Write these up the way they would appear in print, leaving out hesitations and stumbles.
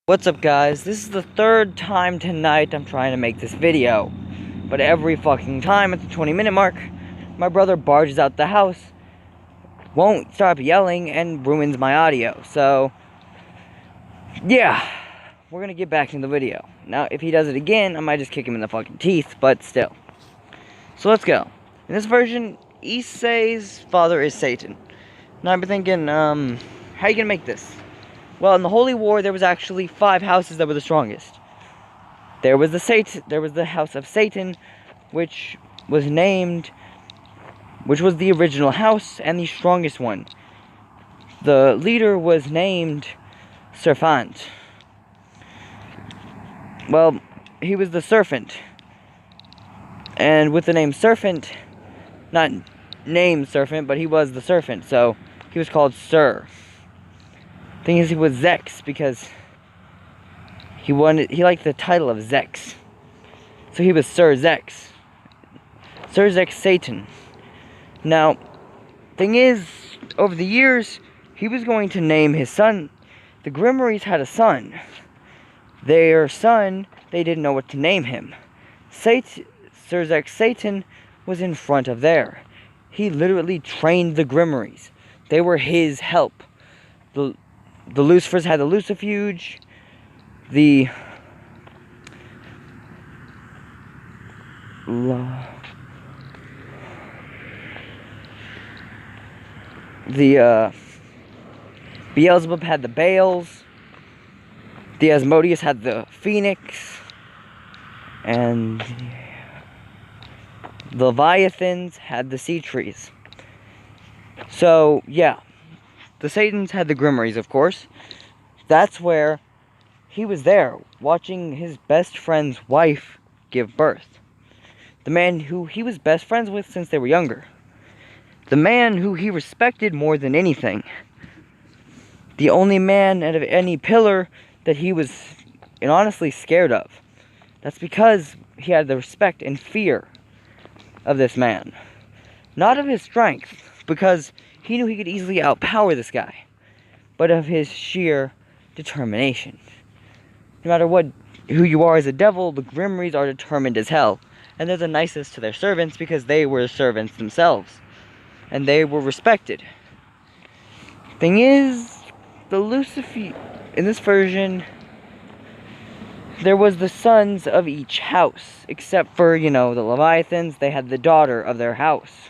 What's up, guys? This is the third time tonight I'm trying to make this video. But every fucking time at the 20-minute mark, my brother barges out the house, won't stop yelling, and ruins my audio. So, yeah, we're gonna get back into the video. Now, if he does it again, I might just kick him in the fucking teeth, but still. So let's go. In this version, Issei's father is Satan. Now, I've been thinking, how are you gonna make this? Well, in the Holy War, there was actually 5 houses that were the strongest. There was the house of Satan, which was the original house and the strongest one. The leader was named Serpent. Well, he was the serpent. And with the name Serpent, not named Serpent, but he was the serpent, so he was called Sir. Thing is, he was Zex because he liked the title of Zex. So he was Sir Zex. Sir Zex Satan. Now, thing is, over the years, he was going to name his son. The Grimoires had a son. Their son, they didn't know what to name him. Sir Zex Satan was in front of there. He literally trained the Grimoires. They were his help. The Lucifers had the Lucifuge. The Beelzebub had the Baals. The Asmodeus had the Phoenix. And the Leviathans had the Sea Trees. So, yeah. The Satans had the Grimoires, of course. That's where he was there, watching his best friend's wife give birth. The man who he was best friends with since they were younger. The man who he respected more than anything. The only man out of any pillar that he was honestly scared of. That's because he had the respect and fear of this man. Not of his strength, because he knew he could easily outpower this guy, but of his sheer determination. No matter who you are as a devil, the Grimoires are determined as hell, and they're the nicest to their servants because they were servants themselves, and they were respected. Thing is, the Lucifer, in this version, there was the sons of each house, except for, the Leviathans. They had the daughter of their house.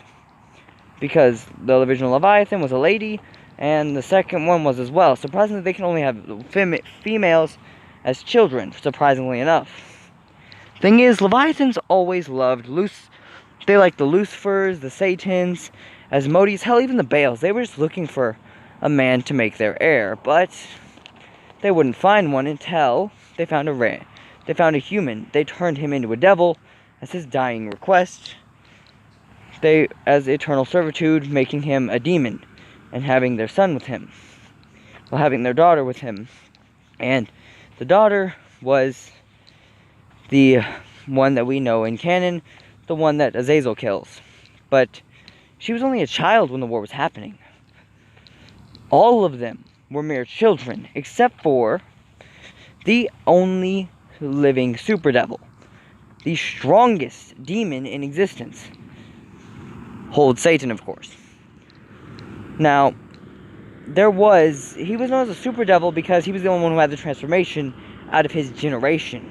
Because the original Leviathan was a lady, and the second one was as well. Surprisingly, they can only have females as children, surprisingly enough. Thing is, Leviathans always loved they liked the Lucifers, the Satans, Asmodeus, hell, even the Baals. They were just looking for a man to make their heir, but they wouldn't find one until they found a human. They turned him into a devil as his dying request. As eternal servitude, making him a demon, and having their son with him. Well, having their daughter with him. And the daughter was the one that we know in canon, the one that Azazel kills. But she was only a child when the war was happening. All of them were mere children, except for the only living super devil, the strongest demon in existence. Hold Satan, of course. Now, he was known as a super devil because he was the only one who had the transformation out of his generation.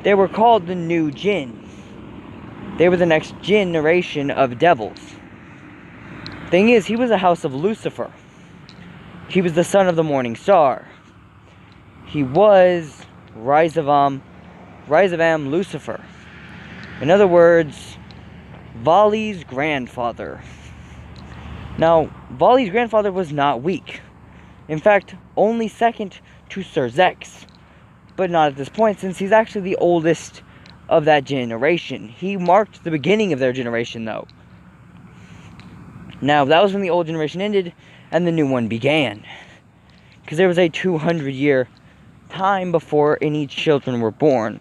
They were called the New Jinn. They were the next generation of devils. Thing is, he was a house of Lucifer. He was the son of the morning star. He was Rise of Am Lucifer. In other words, Vali's grandfather. Now, Vali's grandfather was not weak. In fact, only second to Sir Zex. But not at this point, since he's actually the oldest of that generation. He marked the beginning of their generation, though. Now, that was when the old generation ended, and the new one began. Because there was a 200-year time before any children were born.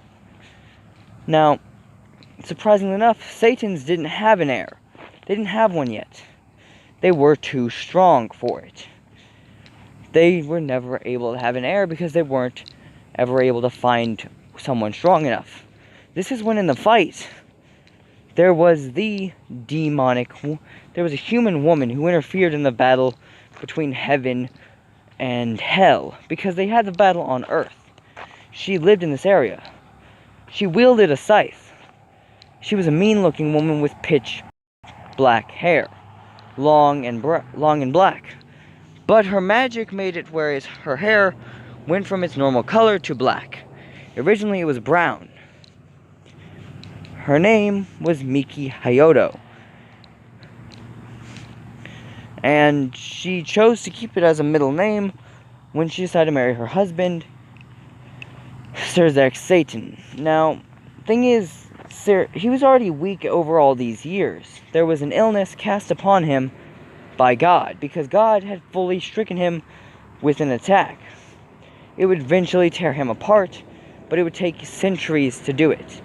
Now, surprisingly enough, Satan's didn't have an heir. They didn't have one yet. They were too strong for it. They were never able to have an heir because they weren't ever able to find someone strong enough. This is when in the fight, there was a human woman who interfered in the battle between heaven and hell, because they had the battle on Earth. She lived in this area. She wielded a scythe. She was a mean-looking woman with pitch black hair, long and black. But her magic made it whereas her hair went from its normal color to black. Originally it was brown. Her name was Miki Hayoto. And she chose to keep it as a middle name when she decided to marry her husband, Sir Satan. Now, thing is, he was already weak over all these years. There was an illness cast upon him by God, because God had fully stricken him with an attack. It would eventually tear him apart, but it would take centuries to do it.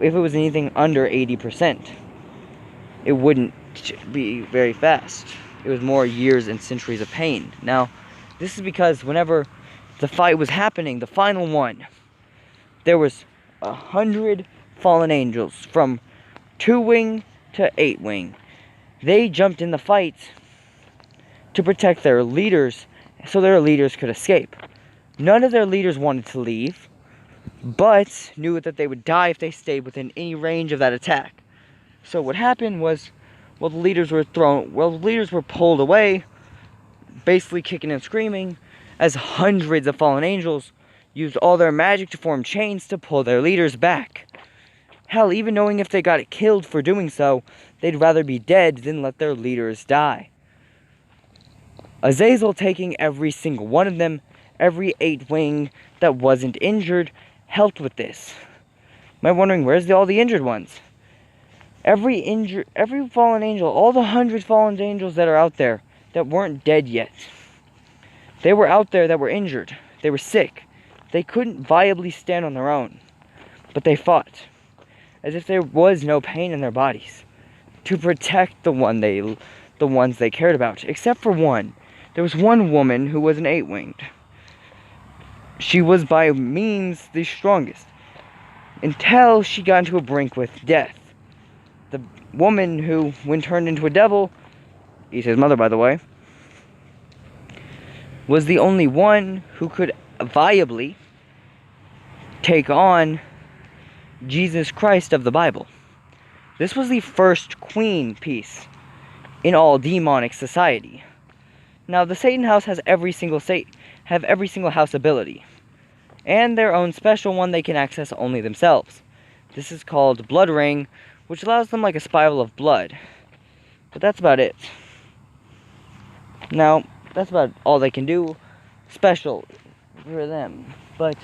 If it was anything under 80%, it wouldn't be very fast. It was more years and centuries of pain. Now, this is because whenever the fight was happening, the final one, there was 100 fallen angels from 2-wing to 8-wing. They jumped in the fight to protect their leaders so their leaders could escape. None of their leaders wanted to leave, but knew that they would die if they stayed within any range of that attack. So what happened was, the leaders were pulled away, basically kicking and screaming, as hundreds of fallen angels used all their magic to form chains to pull their leaders back. Hell, even knowing if they got killed for doing so, they'd rather be dead than let their leaders die. Azazel taking every single one of them, every 8-wing that wasn't injured, helped with this. Am I wondering, where's all the injured ones? Every fallen angel, all the 100 fallen angels that are out there that weren't dead yet, they were out there that were injured. They were sick. They couldn't viably stand on their own, but they fought as if there was no pain in their bodies to protect the ones they cared about, except for one. There was one woman who was an 8-winged. She was by means the strongest, until she got into a brink with death. The woman who, when turned into a devil, Issei's mother, by the way, was the only one who could viably take on Jesus Christ of the Bible. This was the first queen piece in all demonic society. Now, the Satan house has every single house ability, and their own special one they can access only themselves. This is called Blood Ring, which allows them like a spiral of blood. But that's about it. Now, that's about all they can do special for them. But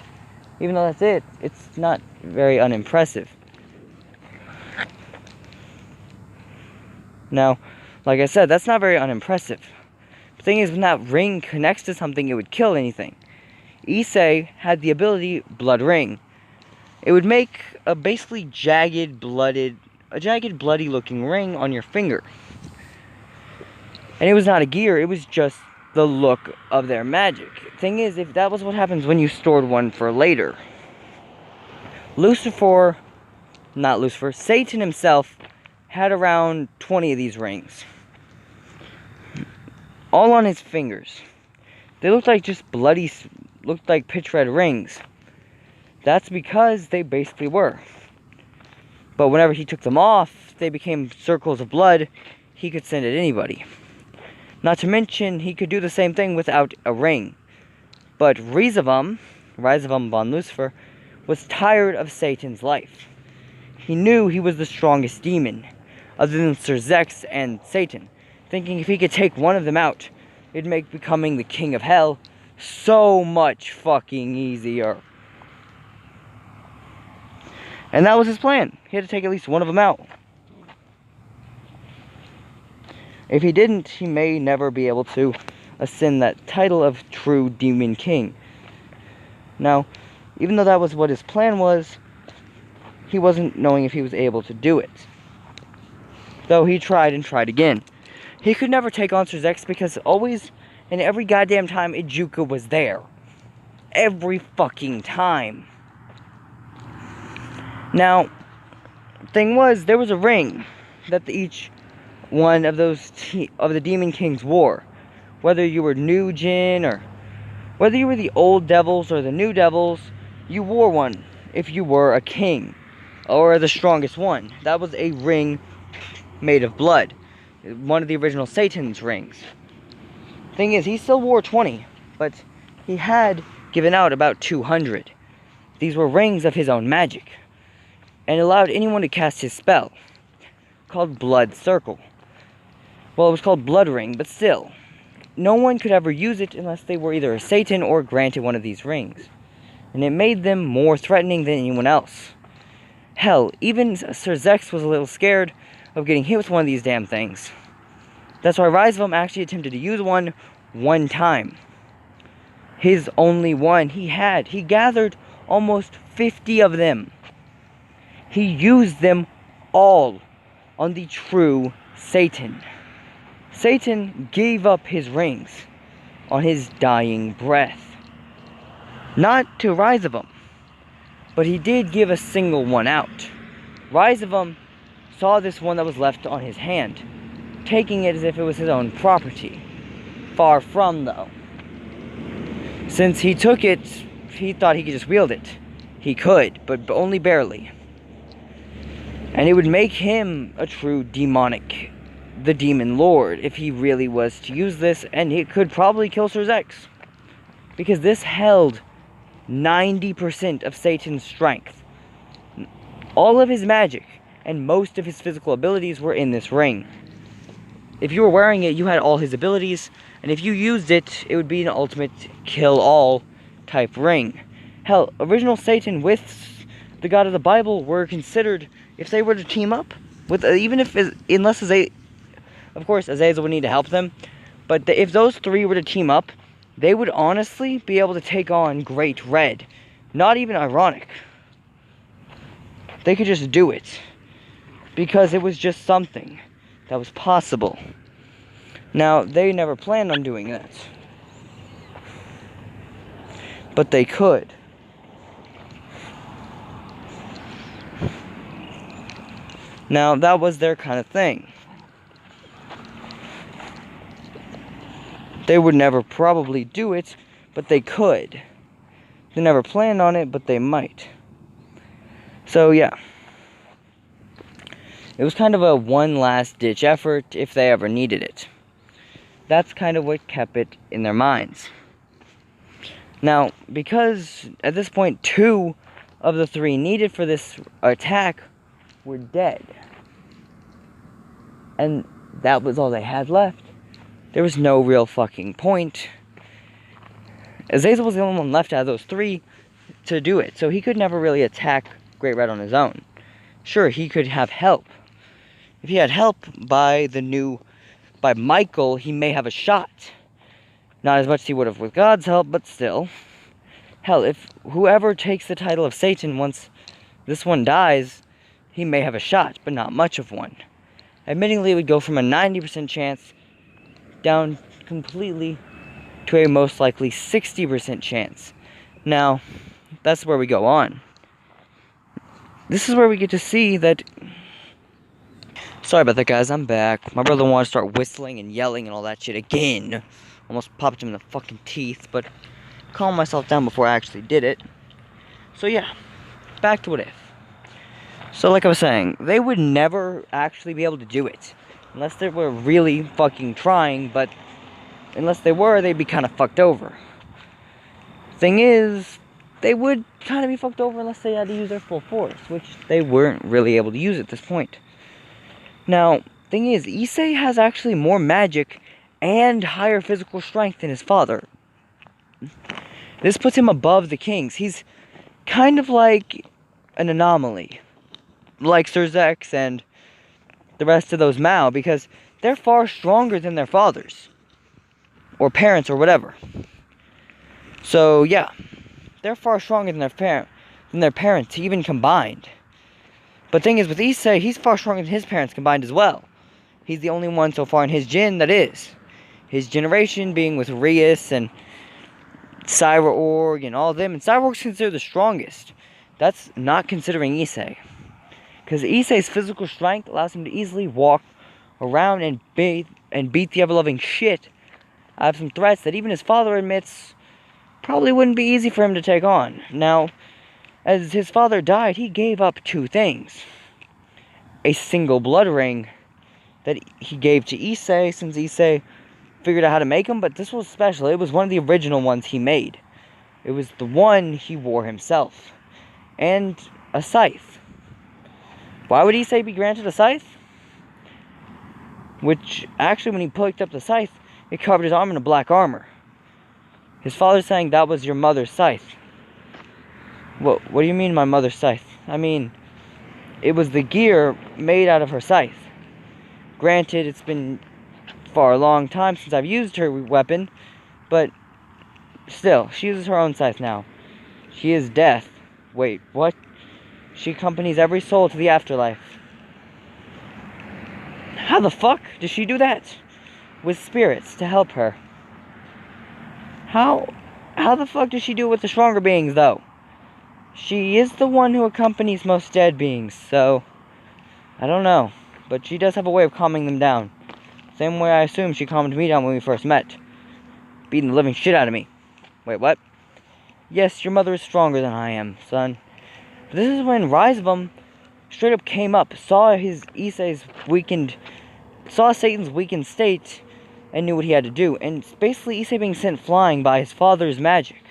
even though that's it, it's not very unimpressive. Now, like I said, that's not very unimpressive. The thing is, when that ring connects to something, it would kill anything. Issei had the ability Blood Ring. It would make a basically jagged, bloody looking ring on your finger. And it was not a gear, it was just the look of their magic. Thing is, if that was what happens when you stored one for later. Satan himself had around 20 of these rings. All on his fingers. They looked like pitch red rings. That's because they basically were. But whenever he took them off, they became circles of blood he could send at anybody. Not to mention, he could do the same thing without a ring. But Rizavum von Lucifer, was tired of Satan's life. He knew he was the strongest demon, other than Sir Zex and Satan, thinking if he could take one of them out, it'd make becoming the king of hell so much fucking easier. And that was his plan. He had to take at least one of them out. If he didn't, he may never be able to ascend that title of true demon king. Now, even though that was what his plan was, he wasn't knowing if he was able to do it. Though he tried and tried again. He could never take on Sir Zex because always, and every goddamn time, Ijuka was there. every fucking time. Now, thing was, there was a ring that each one of those of the Demon Kings wore. Whether you were New Jin or whether you were the old devils or the new devils, you wore one if you were a king or the strongest one. That was a ring made of blood. One of the original Satan's rings. Thing is, he still wore 20, but he had given out about 200. These were rings of his own magic, and allowed anyone to cast his spell, called Blood Circle. Well, it was called Blood Ring, but still, no one could ever use it unless they were either a Satan or granted one of these rings, and it made them more threatening than anyone else. Hell, even Sir Zex was a little scared of getting hit with one of these damn things. That's why Rizvam actually attempted to use one time. His only one he had. He gathered almost 50 of them. He used them all on the true Satan. Satan gave up his rings on his dying breath. Not to Rizvam, but he did give a single one out. Rizvam saw this one that was left on his hand, taking it as if it was his own property. Far from, though. Since he took it, he thought he could just wield it. He could, but only barely. And it would make him a true demonic, the demon lord, if he really was to use this, and it could probably kill Sir Zex. Because this held 90% of Satan's strength. All of his magic and most of his physical abilities were in this ring. If you were wearing it, you had all his abilities, and if you used it, it would be an ultimate kill-all type ring. Hell, original Satan with the God of the Bible were considered, if they were to team up, with unless Issei, of course, Azazel would need to help them, but if those three were to team up, they would honestly be able to take on Great Red. Not even ironic. They could just do it. Because it was just something that was possible. Now, they never planned on doing that. But they could. Now, that was their kind of thing. They would never probably do it, but they could. They never planned on it, but they might. So, yeah. It was kind of a one last ditch effort if they ever needed it. That's kind of what kept it in their minds. Now, because at this point 2 of the 3 needed for this attack were dead. And that was all they had left. There was no real fucking point. Azazel was the only one left out of those 3 to do it, so he could never really attack Great Red on his own. Sure, he could have help. If he had help by Michael, he may have a shot. Not as much as he would have with God's help, but still. Hell, if whoever takes the title of Satan once this one dies, he may have a shot, but not much of one. Admittingly, it would go from a 90% chance down completely to a most likely 60% chance. Now, that's where we go on. This is where we get to see that... Sorry about that, guys, I'm back. My brother wanted to start whistling and yelling and all that shit again. Almost popped him in the fucking teeth, but calmed myself down before I actually did it. So yeah, back to What If. So like I was saying, they would never actually be able to do it. Unless they were really fucking trying, but unless they were, they'd be kind of fucked over. Thing is, they would kind of be fucked over unless they had to use their full force, which they weren't really able to use at this point. Now, thing is, Issei has actually more magic and higher physical strength than his father. This puts him above the kings. He's kind of like an anomaly. Like Sir Zex and the rest of those Mao, because they're far stronger than their fathers. Or parents, or whatever. So, yeah. They're far stronger than their parents, even combined. But thing is, with Issei, he's far stronger than his parents combined as well. He's the only one so far in his gen that is. His generation being with Rias and Cyborg and all of them. And Cyborg's considered the strongest. That's not considering Issei. Because Issei's physical strength allows him to easily walk around and beat the ever-loving shit out of some threats that even his father admits probably wouldn't be easy for him to take on. Now, as his father died, he gave up two things. A single blood ring that he gave to Issei, since Issei figured out how to make them, but this was special. It was one of the original ones he made. It was the one he wore himself. And a scythe. Why would Issei be granted a scythe? Which, actually, when he picked up the scythe, it covered his arm in a black armor. His father's saying that was your mother's scythe. What do you mean, my mother's scythe? I mean, it was the gear made out of her scythe. Granted, it's been for a long time since I've used her weapon, but still, she uses her own scythe now. She is death. Wait, what? She accompanies every soul to the afterlife. How the fuck does she do that? With spirits to help her. How the fuck does she do it with the stronger beings, though? She is the one who accompanies most dead beings, so I don't know. But she does have a way of calming them down. Same way I assume she calmed me down when we first met. Beating the living shit out of me. Wait, what? Yes, your mother is stronger than I am, son. But this is when Rise of Them straight up came up, saw Satan's weakened state, and knew what he had to do. And it's basically Issei being sent flying by his father's magic.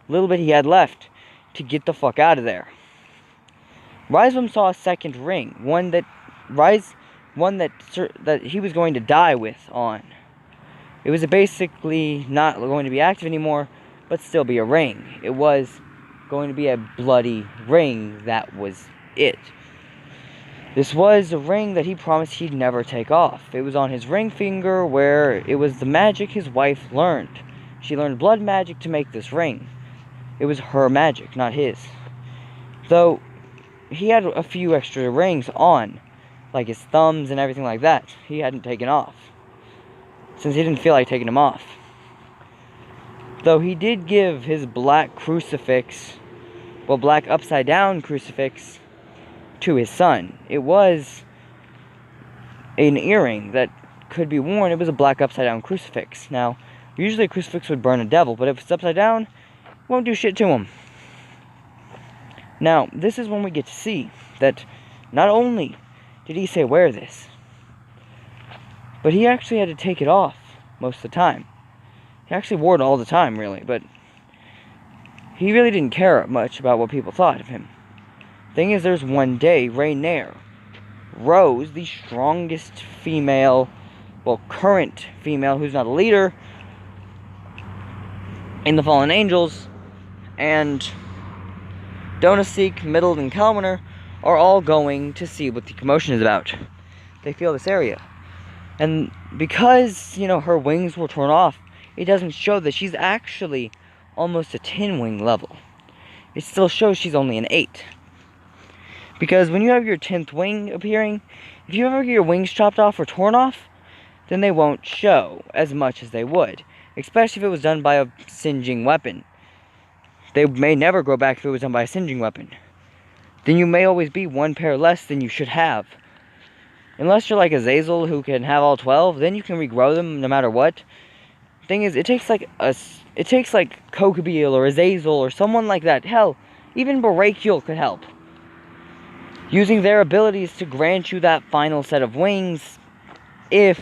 Little bit he had left to get the fuck out of there. Rise of Them saw a second ring, one that he was going to die with on. It was basically not going to be active anymore, but still be a ring. It was going to be a bloody ring. That was it. This was a ring that he promised he'd never take off. It was on his ring finger, where it was the magic his wife learned. She learned blood magic to make this ring. It was her magic, not his. Though, he had a few extra rings on, like his thumbs and everything like that. He hadn't taken off, since he didn't feel like taking them off. Though he did give his black crucifix, black upside down crucifix, to his son. It was an earring that could be worn. It was a black upside down crucifix. Now, usually a crucifix would burn a devil, but if it's upside down, it won't do shit to him. Now, this is when we get to see that not only did Issei wear this, but he actually had to take it off most of the time. He actually wore it all the time, really, but he really didn't care much about what people thought of him. Thing is, there's one day, Rainier, Rose, the strongest female, current female who's not a leader in the Fallen Angels, and Donaseek, Middle, and Kalmaner are all going to see what the commotion is about. They feel this area. And because, her wings were torn off, it doesn't show that she's actually almost a 10-wing level. It still shows she's only an 8. Because when you have your 10th wing appearing, if you ever get your wings chopped off or torn off, then they won't show as much as they would. Especially if it was done by a singeing weapon. They may never grow back if it was done by a singeing weapon. Then you may always be one pair less than you should have. Unless you're like Azazel who can have all 12, then you can regrow them no matter what. Thing is, it takes like Kokobil or Azazel or someone like that. Hell, even Brachial could help. Using their abilities to grant you that final set of wings if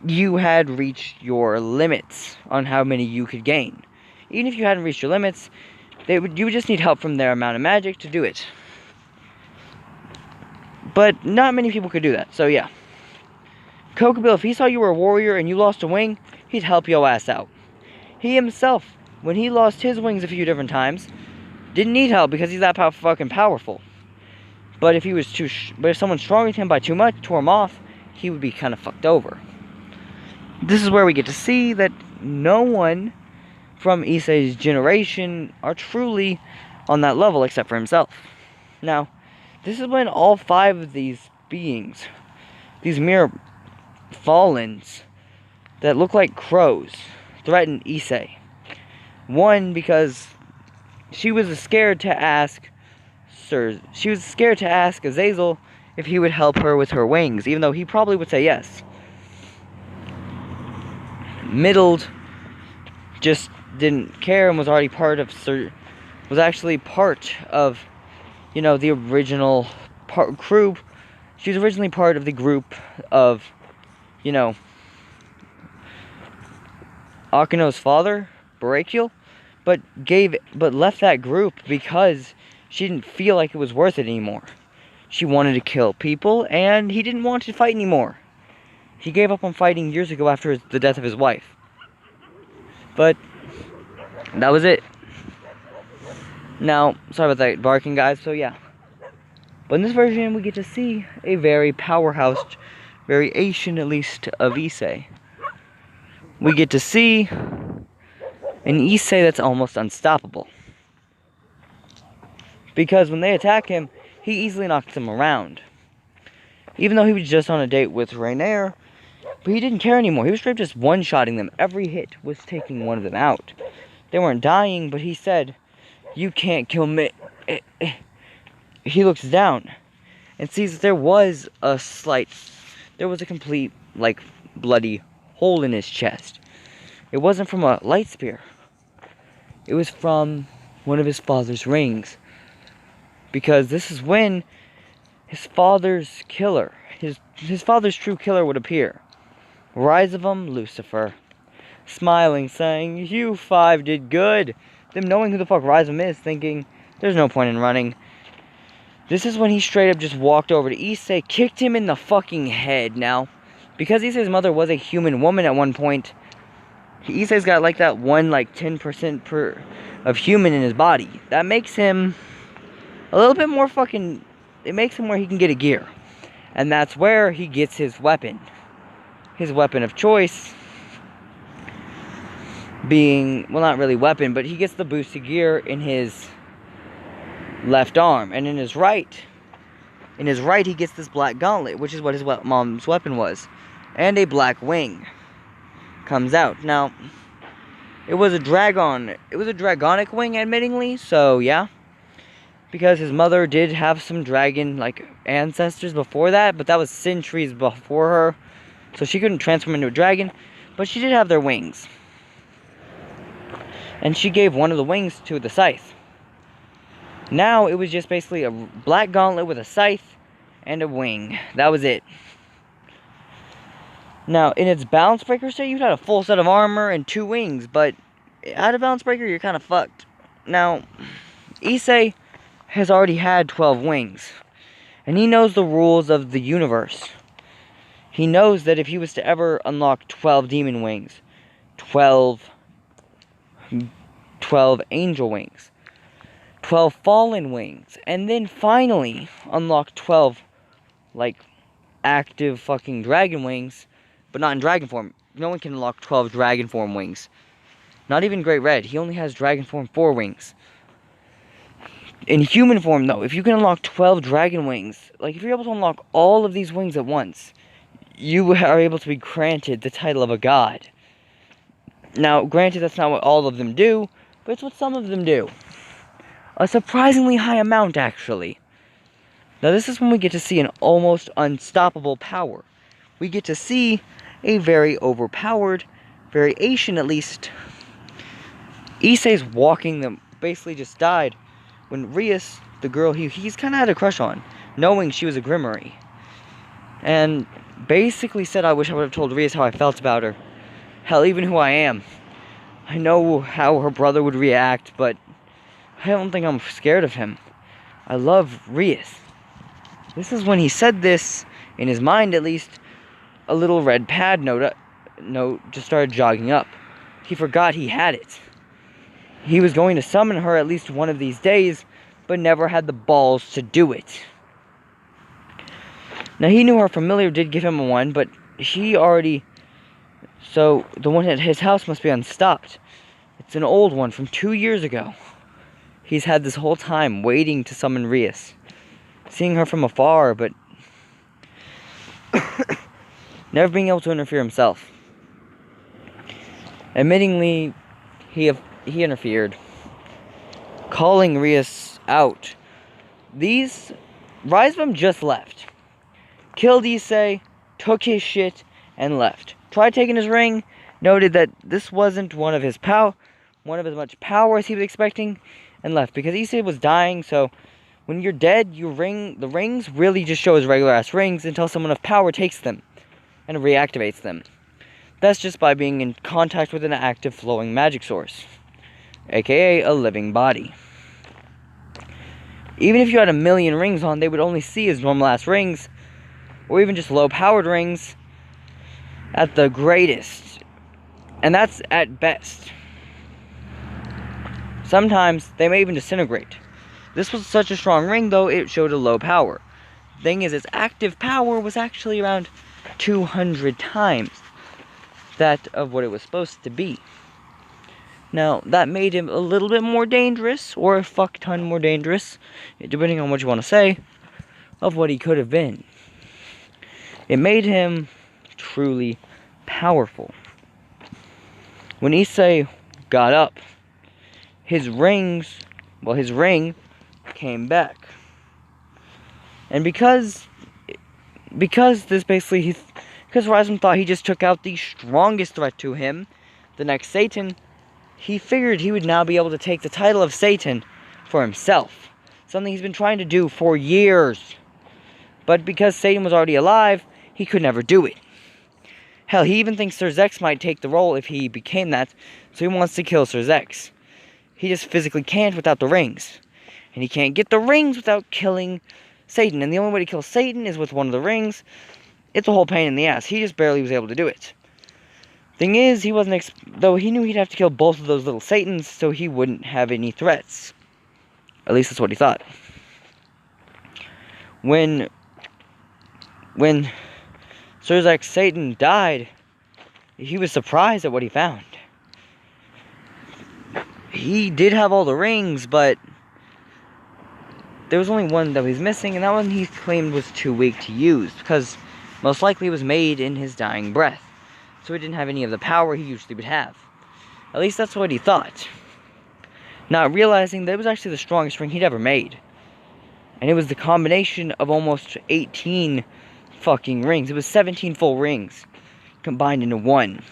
you had reached your limits on how many you could gain. Even if you hadn't reached your limits, you would just need help from their amount of magic to do it. But not many people could do that, so yeah. Kokobil, if he saw you were a warrior and you lost a wing, he'd help your ass out. He himself, when he lost his wings a few different times, didn't need help because he's that fucking powerful. But if if someone stronger than him by too much, tore him off, he would be kind of fucked over. This is where we get to see that no one from Issei's generation are truly on that level except for himself. Now, this is when all 5 of these beings, these mere Fallens that look like crows, threaten Issei. One, because she was scared to ask Azazel if he would help her with her wings, even though he probably would say yes. Middled just didn't care and was already actually part of, the original crew. She was originally part of the group of, Akino's father, Barakiel, but left that group because she didn't feel like it was worth it anymore. She wanted to kill people, and he didn't want to fight anymore. He gave up on fighting years ago after the death of his wife. But that was it. Now, sorry about that barking, guys, so yeah. But in this version, we get to see a very powerhouse variation, at least, of Issei. We get to see an Issei that's almost unstoppable. Because when they attack him, he easily knocks them around. Even though he was just on a date with Rainier, but he didn't care anymore. He was straight just one-shotting them. Every hit was taking one of them out. They weren't dying, but he said, "You can't kill me." He looks down and sees that there was a complete, bloody hole in his chest. It wasn't from a light spear. It was from one of his father's rings. Because this is when his father's killer, his father's true killer would appear. Rise of him, Lucifer. Smiling, saying, "You five did good." Them knowing who the fuck Rise of him is, thinking, there's no point in running. This is when he straight up just walked over to Issei, kicked him in the fucking head. Now, because Issei's mother was a human woman at one point, Issei's got that 10% of human in his body. That makes him a little bit more it makes him where he can get a gear. And that's where he gets his weapon. His weapon of choice being, well, not really weapon, but he gets the boosted gear in his left arm. And in his right, he gets this black gauntlet, which is what his mom's weapon was. And a black wing comes out. Now, it was a dragonic wing, admittingly, so yeah. Because his mother did have some dragon, ancestors before that, but that was centuries before her. So she couldn't transform into a dragon, but she did have their wings. And she gave one of the wings to the scythe. Now, it was just basically a black gauntlet with a scythe and a wing. That was it. Now, in its balance breaker state, you had a full set of armor and 2 wings, but out of balance breaker, you're kind of fucked. Now, Issei has already had 12 wings, and he knows the rules of the universe. He knows that if he was to ever unlock 12 demon wings, 12 angel wings, 12 fallen wings, and then finally unlock 12, active fucking dragon wings, but not in dragon form. No one can unlock 12 dragon form wings. Not even Great Red. He only has dragon form 4 wings. In human form, though, if you can unlock 12 dragon wings, if you're able to unlock all of these wings at once, you are able to be granted the title of a god. Now, granted, that's not what all of them do, but it's what some of them do. A surprisingly high amount, actually. Now, this is when we get to see an almost unstoppable power. We get to see a very overpowered variation, at least. Issei's walking them basically just died when Rias, the girl he's kind of had a crush on, knowing she was a Grimoire, and basically said, "I wish I would have told Rias how I felt about her. Hell, even who I am. I know how her brother would react, but I don't think I'm scared of him. I love Rias." This is when he said this, in his mind at least, a little red pad note just started jogging up. He forgot he had it. He was going to summon her at least one of these days, but never had the balls to do it. Now, he knew her familiar did give him one, but so the one at his house must be unstopped. It's an old one from 2 years ago. He's had this whole time waiting to summon Rias, seeing her from afar, but never being able to interfere himself. Admittingly, he he interfered, calling Rias out. Rise of them just left. Killed Issei, took his shit, and left. Tried taking his ring, noted that this wasn't one of as much power as he was expecting, and left. Because Issei was dying, so when you're dead, the rings really just show as regular ass rings until someone of power takes them and reactivates them. That's just by being in contact with an active flowing magic source, aka a living body. Even if you had a million rings on, they would only see as normal ass rings, or even just low powered rings at the greatest, and that's at best. Sometimes they may even disintegrate. This was such a strong ring, though, it showed a low power. Thing is, its active power was actually around 200 times that of what it was supposed to be. Now, that made him a little bit more dangerous, or a fuck ton more dangerous, depending on what you want to say, of what he could have been. It made him truly powerful. When Issei got up, his ring came back. And because Ryzen thought he just took out the strongest threat to him, the next Satan, he figured he would now be able to take the title of Satan for himself. Something he's been trying to do for years. But because Satan was already alive, he could never do it. Hell, he even thinks Sir Zex might take the role if he became that, so he wants to kill Sir Zex. He just physically can't without the rings. And he can't get the rings without killing Satan. And the only way to kill Satan is with one of the rings. It's a whole pain in the ass. He just barely was able to do it. Thing is, though he knew he'd have to kill both of those little Satans, so he wouldn't have any threats. At least that's what he thought. When Sir Zex Satan died, he was surprised at what he found. He did have all the rings, but there was only one that was missing, and that one he claimed was too weak to use, because most likely it was made in his dying breath. So he didn't have any of the power he usually would have. At least that's what he thought. Not realizing that it was actually the strongest ring he'd ever made. And it was the combination of almost 18 fucking rings. It was 17 full rings combined into one.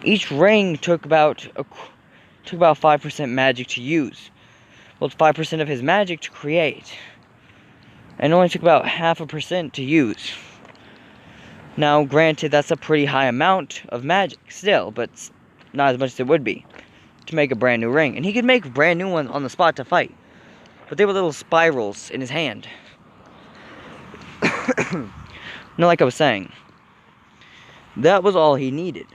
Each ring took about 5% magic to use. Well, it's 5% of his magic to create. And it only took about 0.5% to use. Now, granted, that's a pretty high amount of magic still, but not as much as it would be to make a brand new ring. And he could make brand new ones on the spot to fight. But they were little spirals in his hand. No, like I was saying, that was all he needed.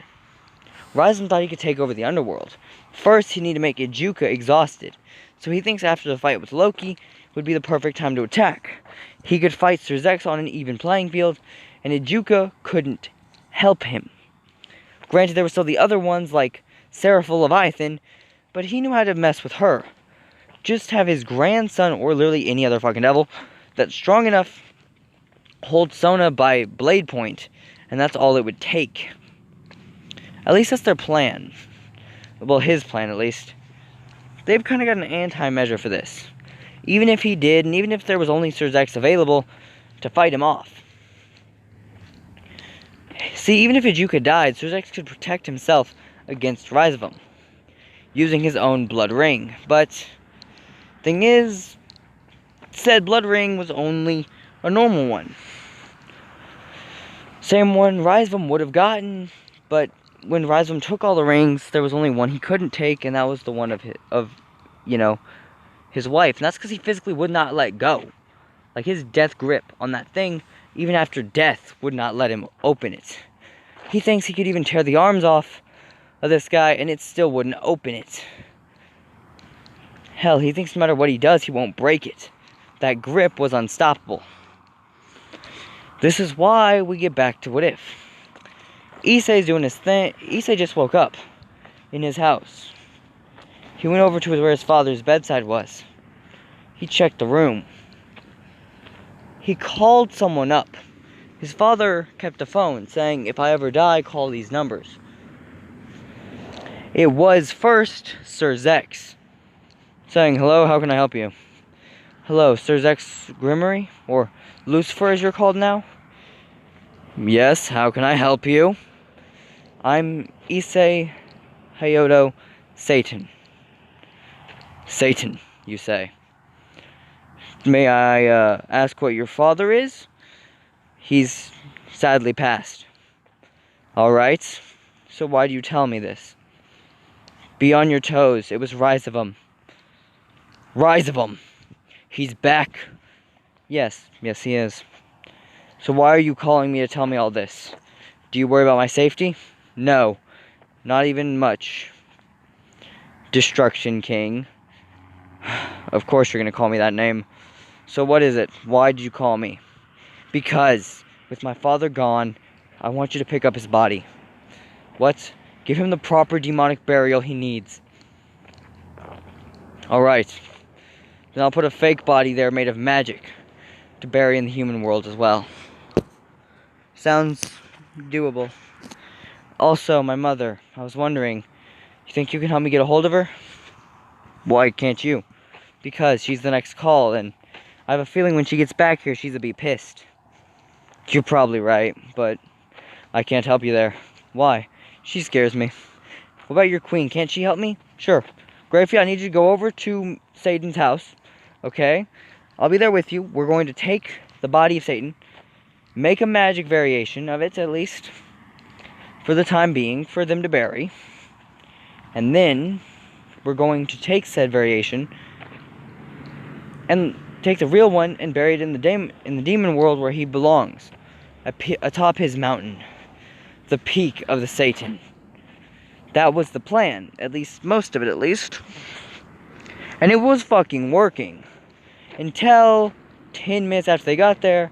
Ryzen thought he could take over the underworld. First, he needed to make Ijuka exhausted. So he thinks after the fight with Loki would be the perfect time to attack. He could fight Sir Zex on an even playing field, and Ijuka couldn't help him. Granted, there were still the other ones like Seraphil Leviathan, but he knew how to mess with her. Just have his grandson, or literally any other fucking devil, that's strong enough hold Sona by blade point, and that's all it would take. At least that's their plan. Well, his plan at least. They've kind of got an anti-measure for this. Even if he did, and even if there was only Sir Zex available to fight him off. See, even if Ijuka died, Sir Zex could protect himself against Rise of them, using his own blood ring. But, thing is, said blood ring was only a normal one. Same one Rise of them would have gotten, but when Rise of them took all the rings, there was only one he couldn't take, and that was the one of his wife. And that's because he physically would not let go. Like, his death grip on that thing, even after death, would not let him open it. He thinks he could even tear the arms off of this guy, and it still wouldn't open it. Hell, he thinks no matter what he does, he won't break it. That grip was unstoppable. This is why we get back to What If. Issei's doing his thing. Issei just woke up in his house. He went over to where his father's bedside was. He checked the room. He called someone up. His father kept a phone saying, if I ever die, call these numbers. It was first Sir Zex, saying, "Hello, how can I help you?" "Hello, Sir Zex Grimmery, or Lucifer as you're called now?" "Yes, how can I help you?" "I'm Issei Hayoto Satan." "Satan, you say? May I ask what your father is?" "He's sadly passed." "Alright, so why do you tell me this?" "Be on your toes, it was Rise of 'em." "Rise of 'em! He's back." Yes, he is." "So why are you calling me to tell me all this? Do you worry about my safety?" "No, not even much." "Destruction King." "Of course you're gonna call me that name. So what is it? Why did you call me?" "Because, with my father gone, I want you to pick up his body." "What?" "Give him the proper demonic burial he needs." "Alright. Then I'll put a fake body there made of magic to bury in the human world as well." "Sounds doable." "Also, my mother, I was wondering, you think you can help me get a hold of her?" "Why can't you?" "Because she's the next call, and I have a feeling when she gets back here, she's a be pissed." "You're probably right, but I can't help you there." "Why?" "She scares me." "What about your queen? Can't she help me?" "Sure. Grafia, I need you to go over to Satan's house, okay? I'll be there with you. We're going to take the body of Satan, make a magic variation of it, at least, for the time being, for them to bury. And then we're going to take said variation and take the real one and bury it in the demon world where he belongs, atop his mountain, the peak of the Satan." That was the plan, at least most of it at least. And it was fucking working. Until 10 minutes after they got there,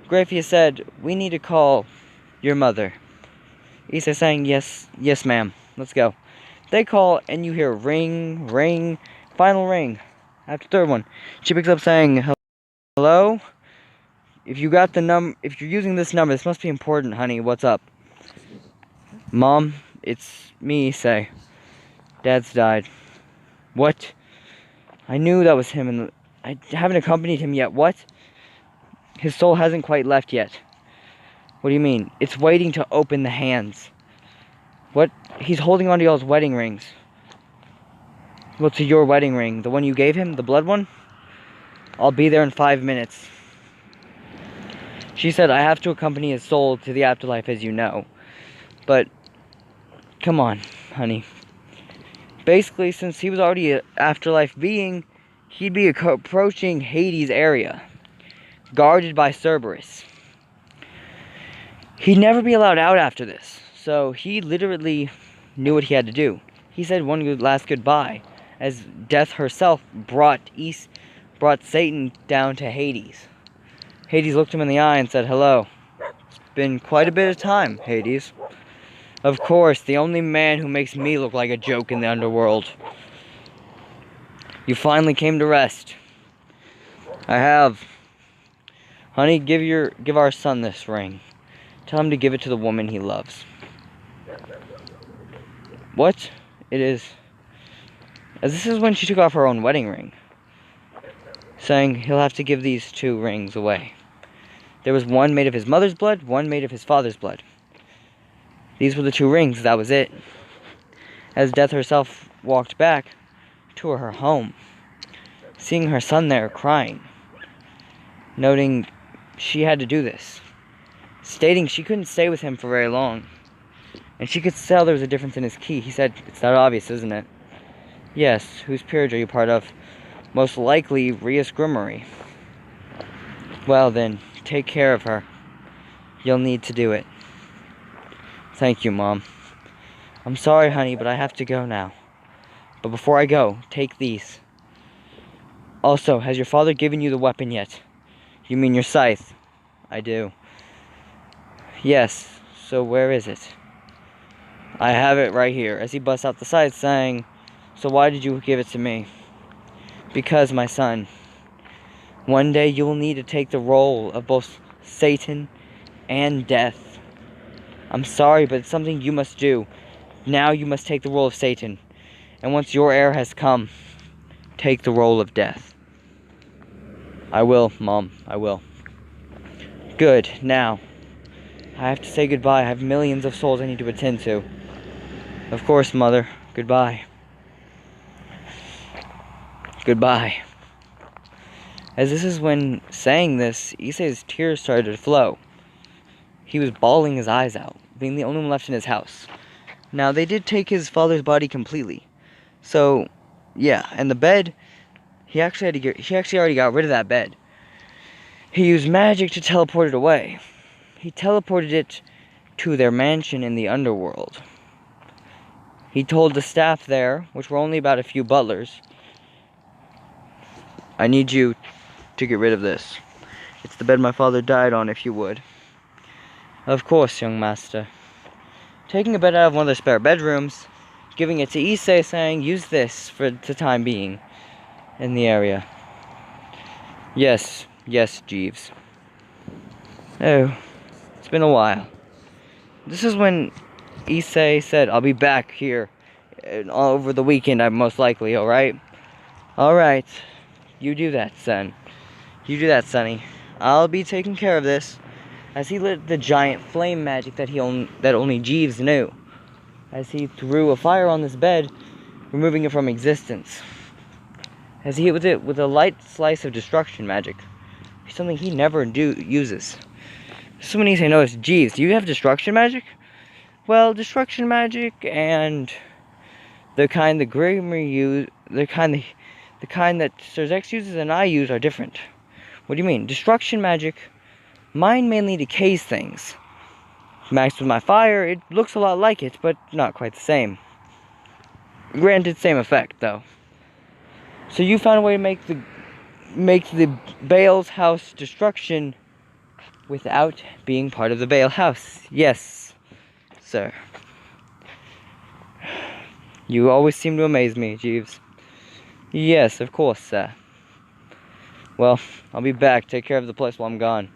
Grafia said, "We need to call your mother." Issa saying, yes, ma'am, let's go." They call, and you hear ring, ring, final ring. After the third one, she picks up saying, "Hello? If you're using this number, this must be important, honey. What's up?" "Mom, it's me, Issei. Dad's died." "What?" "I knew that was him, and I haven't accompanied him yet." "What?" "His soul hasn't quite left yet." "What do you mean?" "It's waiting to open the hands." "What?" "He's holding on to y'all's wedding rings." "Well, to your wedding ring, the one you gave him, the blood one?" "I'll be there in 5 minutes." She said, "I have to accompany his soul to the afterlife, as you know. But, come on, honey. Basically, since he was already an afterlife being, he'd be approaching Hades' area, guarded by Cerberus. He'd never be allowed out after this, so he literally knew what he had to do. He said one last goodbye, as death herself brought Satan down to Hades. Hades looked him in the eye and said, "Hello. It's been quite a bit of time, Hades. Of course, the only man who makes me look like a joke in the underworld. You finally came to rest." "I have. Honey, give our son this ring. Tell him to give it to the woman he loves." "What?" "It is." As this is when she took off her own wedding ring, saying he'll have to give these 2 rings away. There was one made of his mother's blood, one made of his father's blood. These were the 2 rings, that was it. As Death herself walked back to her home, seeing her son there crying, noting she had to do this, stating she couldn't stay with him for very long, and she could tell there was a difference in his ki. He said, "It's that obvious, isn't it?" "Yes, whose peerage are you part of?" "Most likely Rias Grimmery." "Well then, take care of her. You'll need to do it." "Thank you, Mom." "I'm sorry, honey, but I have to go now. But before I go, take these. Also, has your father given you the weapon yet?" "You mean your scythe?" "I do." "Yes, so where is it?" "I have it right here," as he busts out the scythe, saying, "So why did you give it to me?" "Because, my son, one day you will need to take the role of both Satan and death. I'm sorry, but it's something you must do. Now you must take the role of Satan. And once your heir has come, take the role of death. I will, Mom. I will. Good. Now, I have to say goodbye. I have millions of souls I need to attend to. Of course, Mother. Goodbye. Goodbye. As this is when saying this, Issei's tears started to flow. He was bawling his eyes out, being the only one left in his house. Now, they did take his father's body completely. So, yeah, and the bed, he actually already got rid of that bed. He used magic to teleport it away. He teleported it to their mansion in the underworld. He told the staff there, which were only about a few butlers, I need you to get rid of this. It's the bed my father died on, if you would. Of course, young master. Taking a bed out of one of the spare bedrooms, giving it to Issei, saying, use this for the time being in the area. Yes, Jeeves. Oh, it's been a while. This is when Issei said, I'll be back here over the weekend, I'm most likely, alright? Alright, you do that, son. You do that, Sonny. I'll be taking care of this. As he lit the giant flame magic that only Jeeves knew. As he threw a fire on this bed, removing it from existence. As he hit with it with a light slice of destruction magic. Something he never uses. This is when Issei noticed, Jeeves, do you have destruction magic? Well, destruction magic and the kind the Grimmer use, the kind that Sir Zex uses and I use are different. What do you mean? Destruction magic, mine mainly decays things. Maxed with my fire, it looks a lot like it, but not quite the same. Granted, same effect though. So you found a way to make the Bale's house destruction without being part of the Bale house. Yes, sir. You always seem to amaze me, Jeeves. Yes, of course, sir. Well, I'll be back. Take care of the place while I'm gone.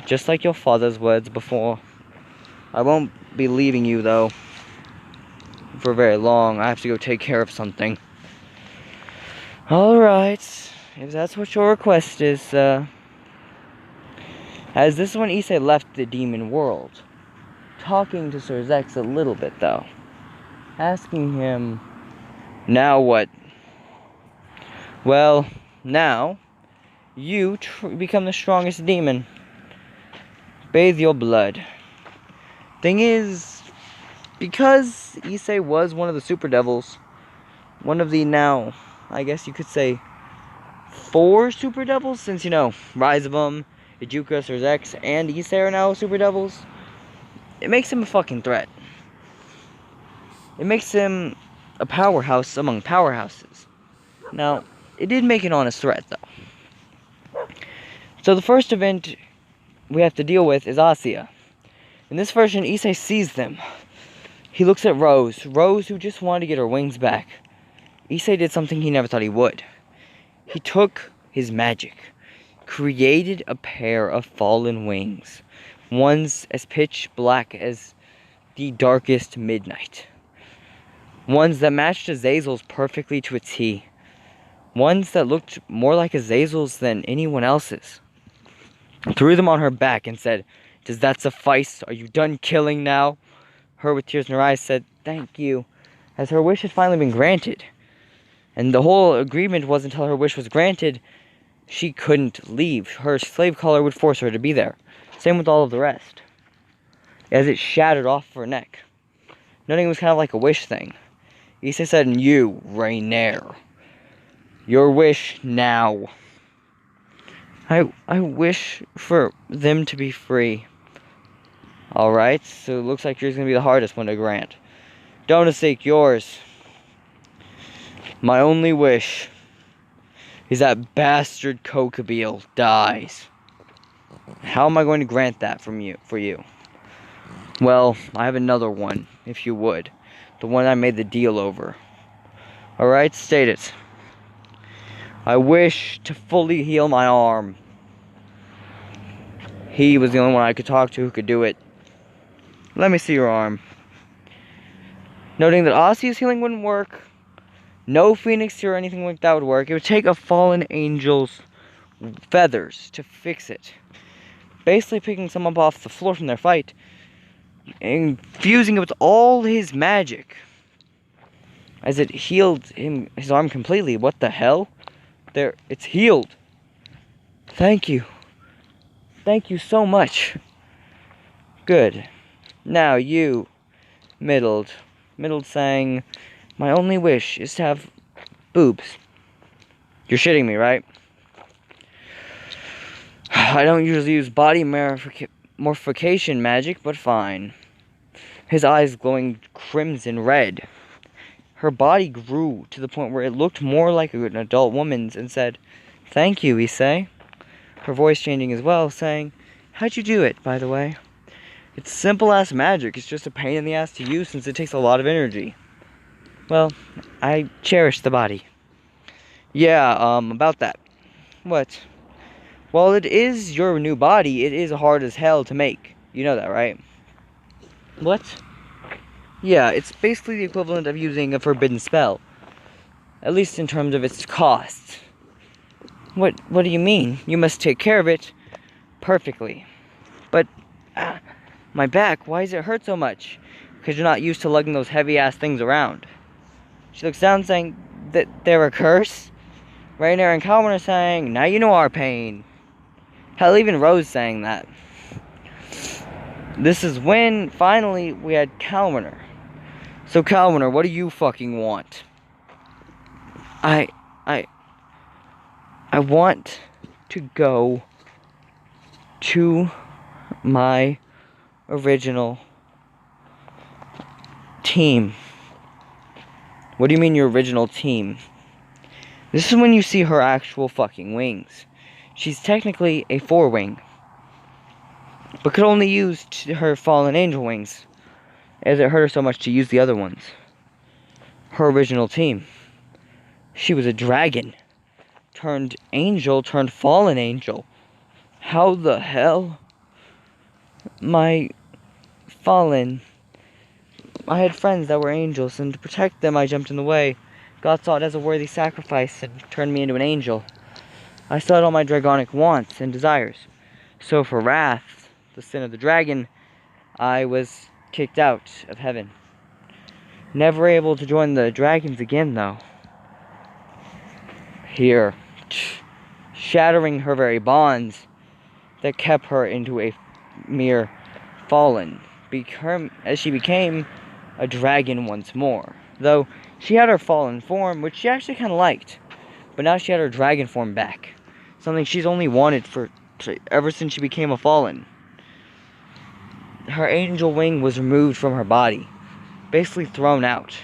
Just like your father's words before. I won't be leaving you, though, for very long. I have to go take care of something. Alright, if that's what your request is, as this is when Issei left the demon world. Talking to Sir Zex a little bit, though. Asking him, now what? Well, now, you become the strongest demon. Bathe your blood. Thing is, because Issei was one of the super devils, one of the now, I guess you could say, 4 super devils, since, Rise of them, Ijuka, Sir Zex, and Issei are now super devils, it makes him a fucking threat. It makes him a powerhouse among powerhouses. Now, it did make an honest threat, though. So the first event we have to deal with is Asya. In this version, Issei sees them. He looks at Rose, who just wanted to get her wings back. Issei did something he never thought he would. He took his magic, created a pair of fallen wings, ones as pitch black as the darkest midnight, ones that matched Azazel's perfectly to a T, ones that looked more like Azazel's than anyone else's. Threw them on her back and said, does that suffice? Are you done killing now? Her, with tears in her eyes, said, thank you, as her wish had finally been granted. And the whole agreement was until her wish was granted, she couldn't leave. Her slave collar would force her to be there. Same with all of the rest. As it shattered off her neck. Nothing was kind of like a wish thing. Issei said, and you, Rainier, your wish now. I wish for them to be free. Alright, so it looks like yours is going to be the hardest one to grant. Don't seek yours. My only wish is that bastard Kokabeel dies. How am I going to grant that for you? Well, I have another one, if you would. The one I made the deal over. Alright, state it. I wish to fully heal my arm. He was the only one I could talk to who could do it. Let me see your arm. noting that Osseous healing wouldn't work. No phoenix tear or anything like that would work. It would take a fallen angel's feathers to fix it. Basically picking someone up off the floor from their fight and fusing it with all his magic. As it healed his arm completely. What the hell? There, it's healed. Thank you. Thank you so much. Good. Now you, Middled saying, my only wish is to have boobs. You're shitting me, right? I don't usually use body morphication magic, but fine. His eyes glowing crimson red. Her body grew to the point where it looked more like an adult woman's and said, thank you, Issei. Her voice changing as well, saying, how'd you do it, by the way? It's simple-ass magic. It's just a pain in the ass to use since it takes a lot of energy. Well, I cherish the body. Yeah, about that. What? Well, it is your new body. It is hard as hell to make. You know that, right? What? Yeah, it's basically the equivalent of using a forbidden spell. At least in terms of its cost. What do you mean? You must take care of it perfectly. But, my back, why does it hurt so much? Because you're not used to lugging those heavy-ass things around. She looks down saying that they're a curse. Rainier and Calvin are saying, now you know our pain. Hell, even Rose saying that. This is when, finally, we had Calviner. So, Calviner, what do you fucking want? I want to go to my original team. What do you mean your original team? This is when you see her actual fucking wings. She's technically a 4-wing, but could only use her fallen angel wings, as it hurt her so much to use the other ones. Her original team. She was a dragon. Turned angel, turned fallen angel. How the hell? My fallen... I had friends that were angels, and to protect them I jumped in the way. God saw it as a worthy sacrifice and turned me into an angel. I still had all my dragonic wants and desires. So for wrath, the sin of the dragon, I was kicked out of heaven. Never able to join the dragons again, though. Here, shattering her very bonds that kept her into a mere fallen, as she became a dragon once more. Though she had her fallen form, which she actually kind of liked, but now she had her dragon form back. Something she's only wanted ever since she became a fallen. Her angel wing was removed from her body, basically thrown out.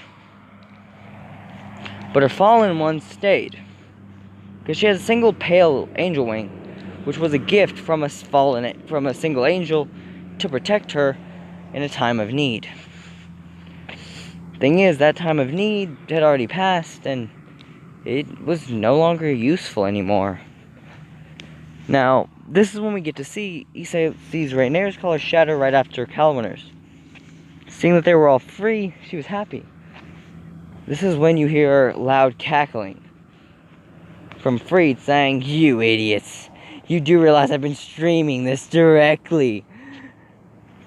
But her fallen one stayed, because she has a single pale angel wing, which was a gift from a single angel to protect her in a time of need. Thing is, that time of need had already passed, and it was no longer useful anymore. Now, this is when we get to see Issei sees Rainier's color shatter right after Calviner's. Seeing that they were all free, she was happy. This is when you hear loud cackling from Freed saying, you idiots, you do realize I've been streaming this directly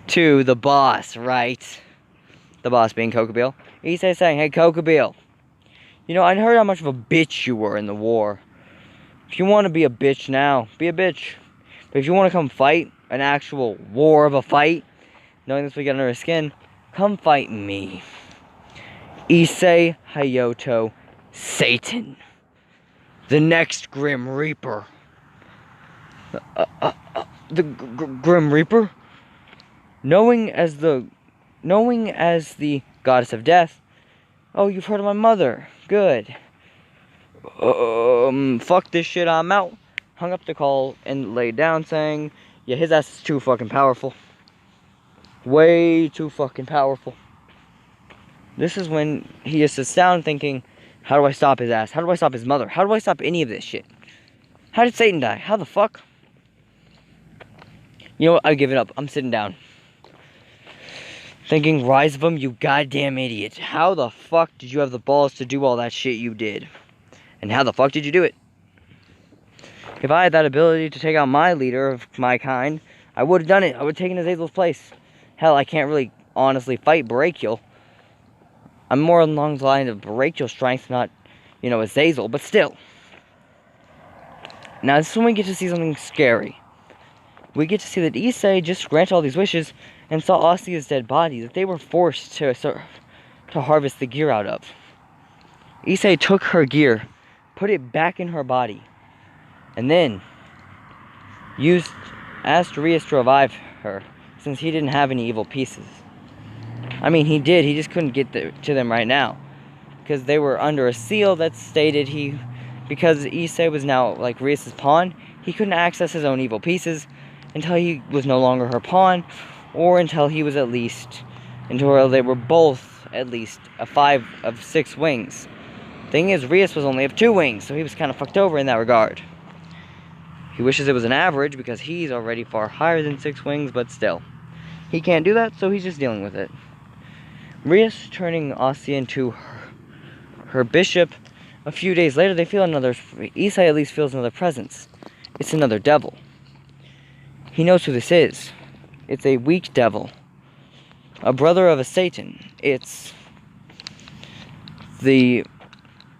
to the boss, right? The boss being Kokobeel. Issei saying, hey Kokobeel, you know, I heard how much of a bitch you were in the war. If you want to be a bitch now, be a bitch. But if you want to come fight an actual war of a fight, knowing this we get under his skin, come fight me. Issei Hayato Satan. The next Grim Reaper. The Grim Reaper? Knowing as the goddess of death. Oh, you've heard of my mother. Good. Fuck this shit, I'm out. Hung up the call and laid down saying, yeah, his ass is too fucking powerful. Way too fucking powerful. This is when he just sits down thinking, how do I stop his ass? How do I stop his mother? How do I stop any of this shit? How did Satan die? How the fuck? You know what? I give it up. I'm sitting down. Thinking, rise of them, you goddamn idiot. How the fuck did you have the balls to do all that shit you did? And how the fuck did you do it? If I had that ability to take out my leader of my kind, I would have done it. I would have taken Azazel's place. Hell, I can't really honestly fight Brachial. I'm more along the line of Brachial strength, not, Azazel, but still. Now, this is when we get to see something scary. We get to see that Issei just granted all these wishes and saw Asia's dead body that they were forced to harvest the gear out of. Issei took her gear, put it back in her body, and then asked Rias to revive her, since he didn't have any evil pieces. I mean, he did, he just couldn't get to them right now, because they were under a seal that stated because Issei was now like Rias' pawn, he couldn't access his own evil pieces until he was no longer her pawn, or until they were both at least a 5 of 6 wings. Thing is, Rias was only of 2 wings, so he was kind of fucked over in that regard. He wishes it was an average, because he's already far higher than 6 wings, but still. He can't do that, so he's just dealing with it. Rias turning Asia into her bishop. A few days later, Issei at least feels another presence. It's another devil. He knows who this is. It's a weak devil. A brother of a Satan. It's the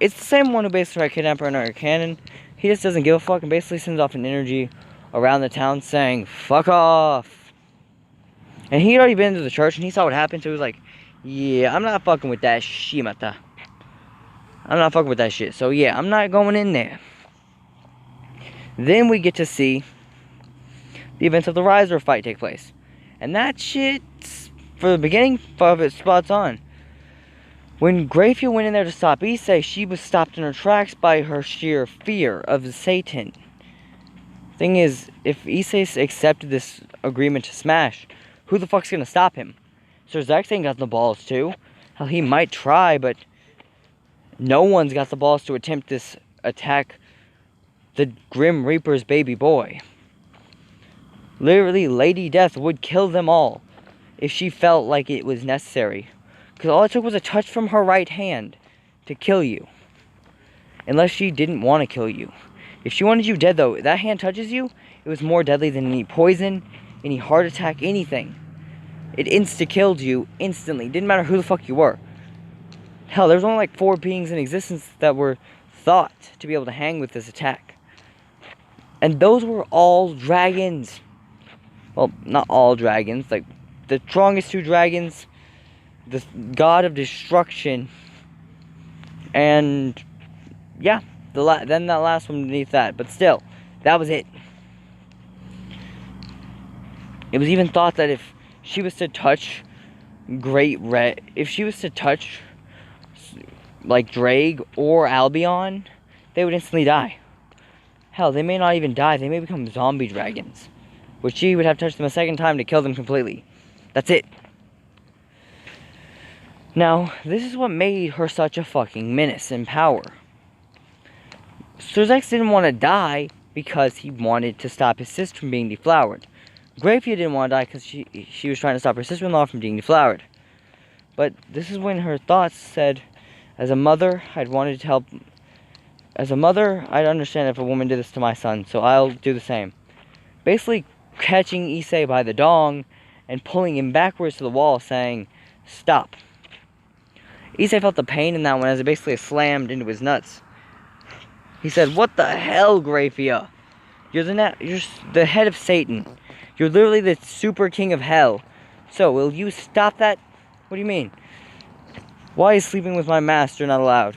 same one who basically tried to kidnap her in our cannon. He just doesn't give a fuck and basically sends off an energy around the town saying, fuck off. And he'd already been to the church and he saw what happened, so he was like, yeah, I'm not fucking with that shimata. I'm not fucking with that shit. So yeah, I'm not going in there. Then we get to see the events of the Riser fight take place. And that shit, for the beginning of it, spots on. When Greyfield went in there to stop Issei, she was stopped in her tracks by her sheer fear of Satan. Thing is, if Issei accepted this agreement to smash, who the fuck's gonna stop him? Sir Zex ain't got the balls to. Hell, he might try, but no one's got the balls to attempt this attack the Grim Reaper's baby boy. Literally, Lady Death would kill them all if she felt like it was necessary. Because all it took was a touch from her right hand to kill you. Unless she didn't want to kill you. If she wanted you dead, though, that hand touches you, it was more deadly than any poison, any heart attack, anything. It insta-killed you instantly. Didn't matter who the fuck you were. Hell, there's only like 4 beings in existence that were thought to be able to hang with this attack. And those were all dragons. Well, not all dragons. Like, the strongest 2 dragons, the god of destruction, and yeah, then that last one beneath that. But still, that was it. It was even thought that if she was to touch if she was to touch like Drake or Albion, they would instantly die. Hell, they may not even die. They may become zombie dragons, which she would have to touch them a second time to kill them completely. That's it. Now, this is what made her such a fucking menace in power. Sir Zex didn't want to die because he wanted to stop his sister from being deflowered. Grapia didn't want to die because she was trying to stop her sister-in-law from being deflowered. But this is when her thoughts said, as a mother, I'd wanted to help. As a mother, I'd understand if a woman did this to my son, so I'll do the same. Basically, catching Issei by the dong and pulling him backwards to the wall, saying, stop. Issei felt the pain in that one as it basically slammed into his nuts. He said, what the hell, Grafia? You're the head of Satan. You're literally the super king of hell. So, will you stop that? What do you mean? Why is sleeping with my master not allowed?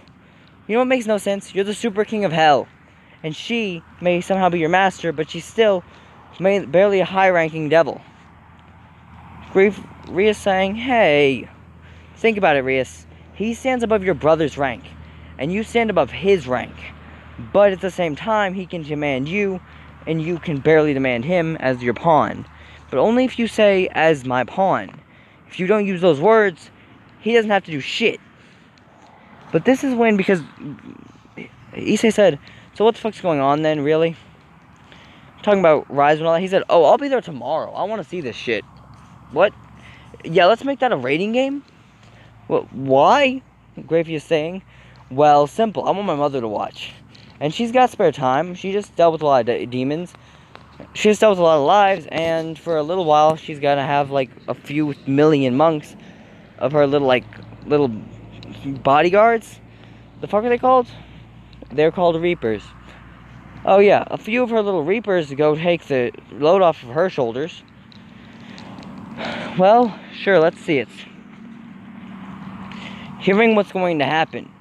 You know what makes no sense? You're the super king of hell. And she may somehow be your master, but she's still barely a high-ranking devil. Rias saying, hey, think about it, Rias. He stands above your brother's rank, and you stand above his rank. But at the same time, he can demand you, and you can barely demand him as your pawn. But only if you say, as my pawn. If you don't use those words, he doesn't have to do shit. But this is when, because Issei said, so what the fuck's going on then, really? Talking about Rise and all that, he said, oh, I'll be there tomorrow. I want to see this shit. What? Yeah, let's make that a rating game. Well, why? Gravy is saying. Well, simple. I want my mother to watch. And she's got spare time. She just dealt with a lot of demons. She just dealt with a lot of lives. And for a little while, she's got to have, like, a few million monks of her little bodyguards. The fuck are they called? They're called Reapers. Oh, yeah. A few of her little Reapers to go take the load off of her shoulders. Well, sure, let's see it. Hearing what's going to happen,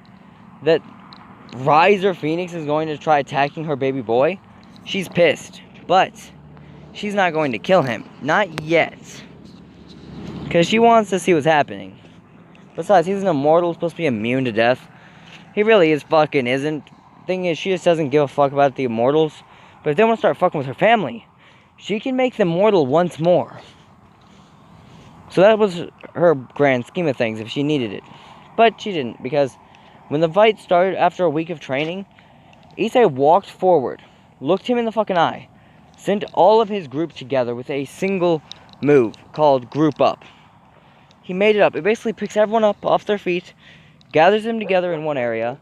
that Riser Phoenix is going to try attacking her baby boy, she's pissed. But she's not going to kill him. Not yet. Because she wants to see what's happening. Besides, he's an immortal, supposed to be immune to death. He really isn't. Thing is, she just doesn't give a fuck about the immortals. But if they want to start fucking with her family, she can make them mortal once more. So that was her grand scheme of things if she needed it. But she didn't, because when the fight started after a week of training, Issei walked forward, looked him in the fucking eye, sent all of his group together with a single move called Group Up. He made it up. It basically picks everyone up off their feet, gathers them together in one area,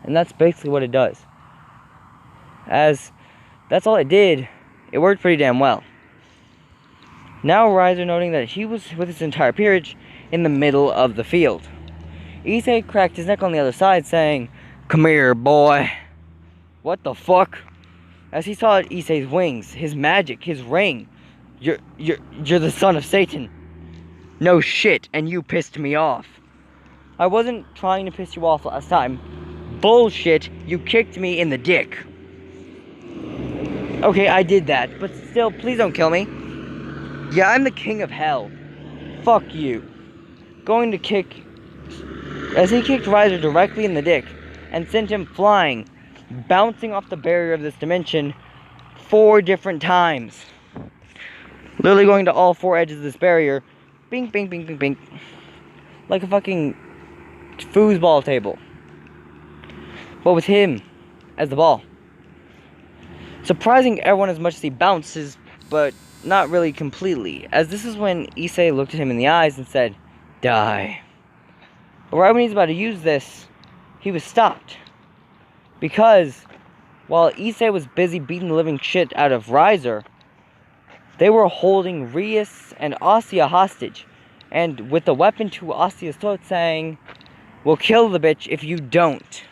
and that's basically what it does. As that's all it did, it worked pretty damn well. Now Riser noting that he was with his entire peerage in the middle of the field. Issei cracked his neck on the other side, saying, "Come here, boy." What the fuck? As he saw Issei's wings, his magic, his ring. You're the son of Satan. No shit, and you pissed me off. I wasn't trying to piss you off last time. Bullshit, you kicked me in the dick. Okay, I did that, but still, please don't kill me. Yeah, I'm the king of hell. Fuck you. Going to kick... As he kicked Riser directly in the dick and sent him flying, bouncing off the barrier of this dimension 4 different times. Literally going to all 4 edges of this barrier. Bing, bing, bing, bing, bing. Like a fucking foosball table. But with him as the ball. Surprising everyone as much as he bounces, but not really completely, as this is when Issei looked at him in the eyes and said, "Die." But right when he's about to use this, he was stopped. Because while Issei was busy beating the living shit out of Riser, they were holding Rias and Asya hostage, and with the weapon to Asya's throat saying, "We'll kill the bitch if you don't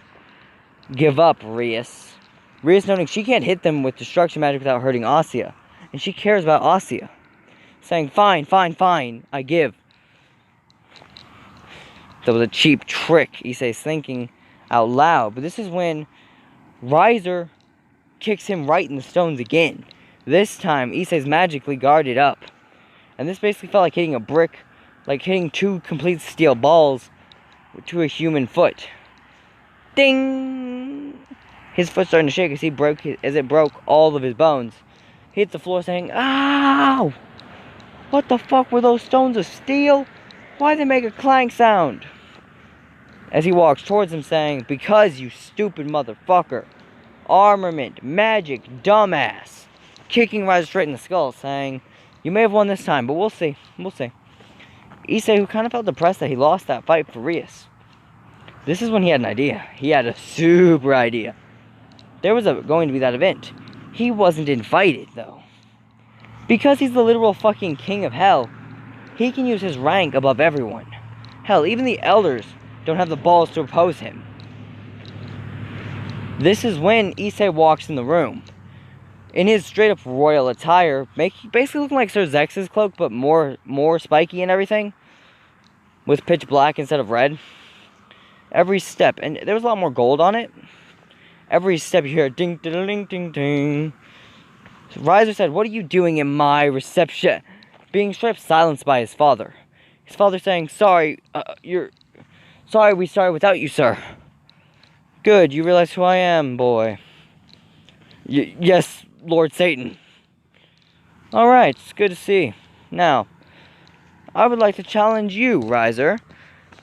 give up, Rias." Rias noting she can't hit them with destruction magic without hurting Asya. And she cares about Asya. Saying, "Fine, fine, fine, I give." That was a cheap trick, Issei's thinking out loud. But this is when Riser kicks him right in the stones again. This time, Issei's magically guarded up. And this basically felt like hitting a brick, like hitting 2 complete steel balls to a human foot. Ding! His foot's starting to shake as it broke all of his bones. He hit the floor saying, "Ow! What the fuck were those stones of steel? Why'd they make a clank sound?" As he walks towards him saying, "Because, you stupid motherfucker. Armament, magic, dumbass." Kicking Riser straight in the skull, saying, "You may have won this time, but we'll see. We'll see." Issei, who kind of felt depressed that he lost that fight for Rias. This is when he had an idea. He had a super idea. There was going to be that event. He wasn't invited, though. Because he's the literal fucking king of hell, he can use his rank above everyone. Hell, even the elders don't have the balls to oppose him. This is when Issei walks in the room. In his straight-up royal attire, basically looking like Sir Zex's cloak, but more spiky and everything. With pitch black instead of red. Every step, and there was a lot more gold on it. Every step you hear, ding, ding, ding, ding, ding. Riser said, "What are you doing in my reception?" Being straight up silenced by his father. His father saying, "Sorry, sorry we started without you, sir." "Good, you realize who I am, boy." Yes, Lord Satan." "Alright, it's good to see. Now, I would like to challenge you, Riser,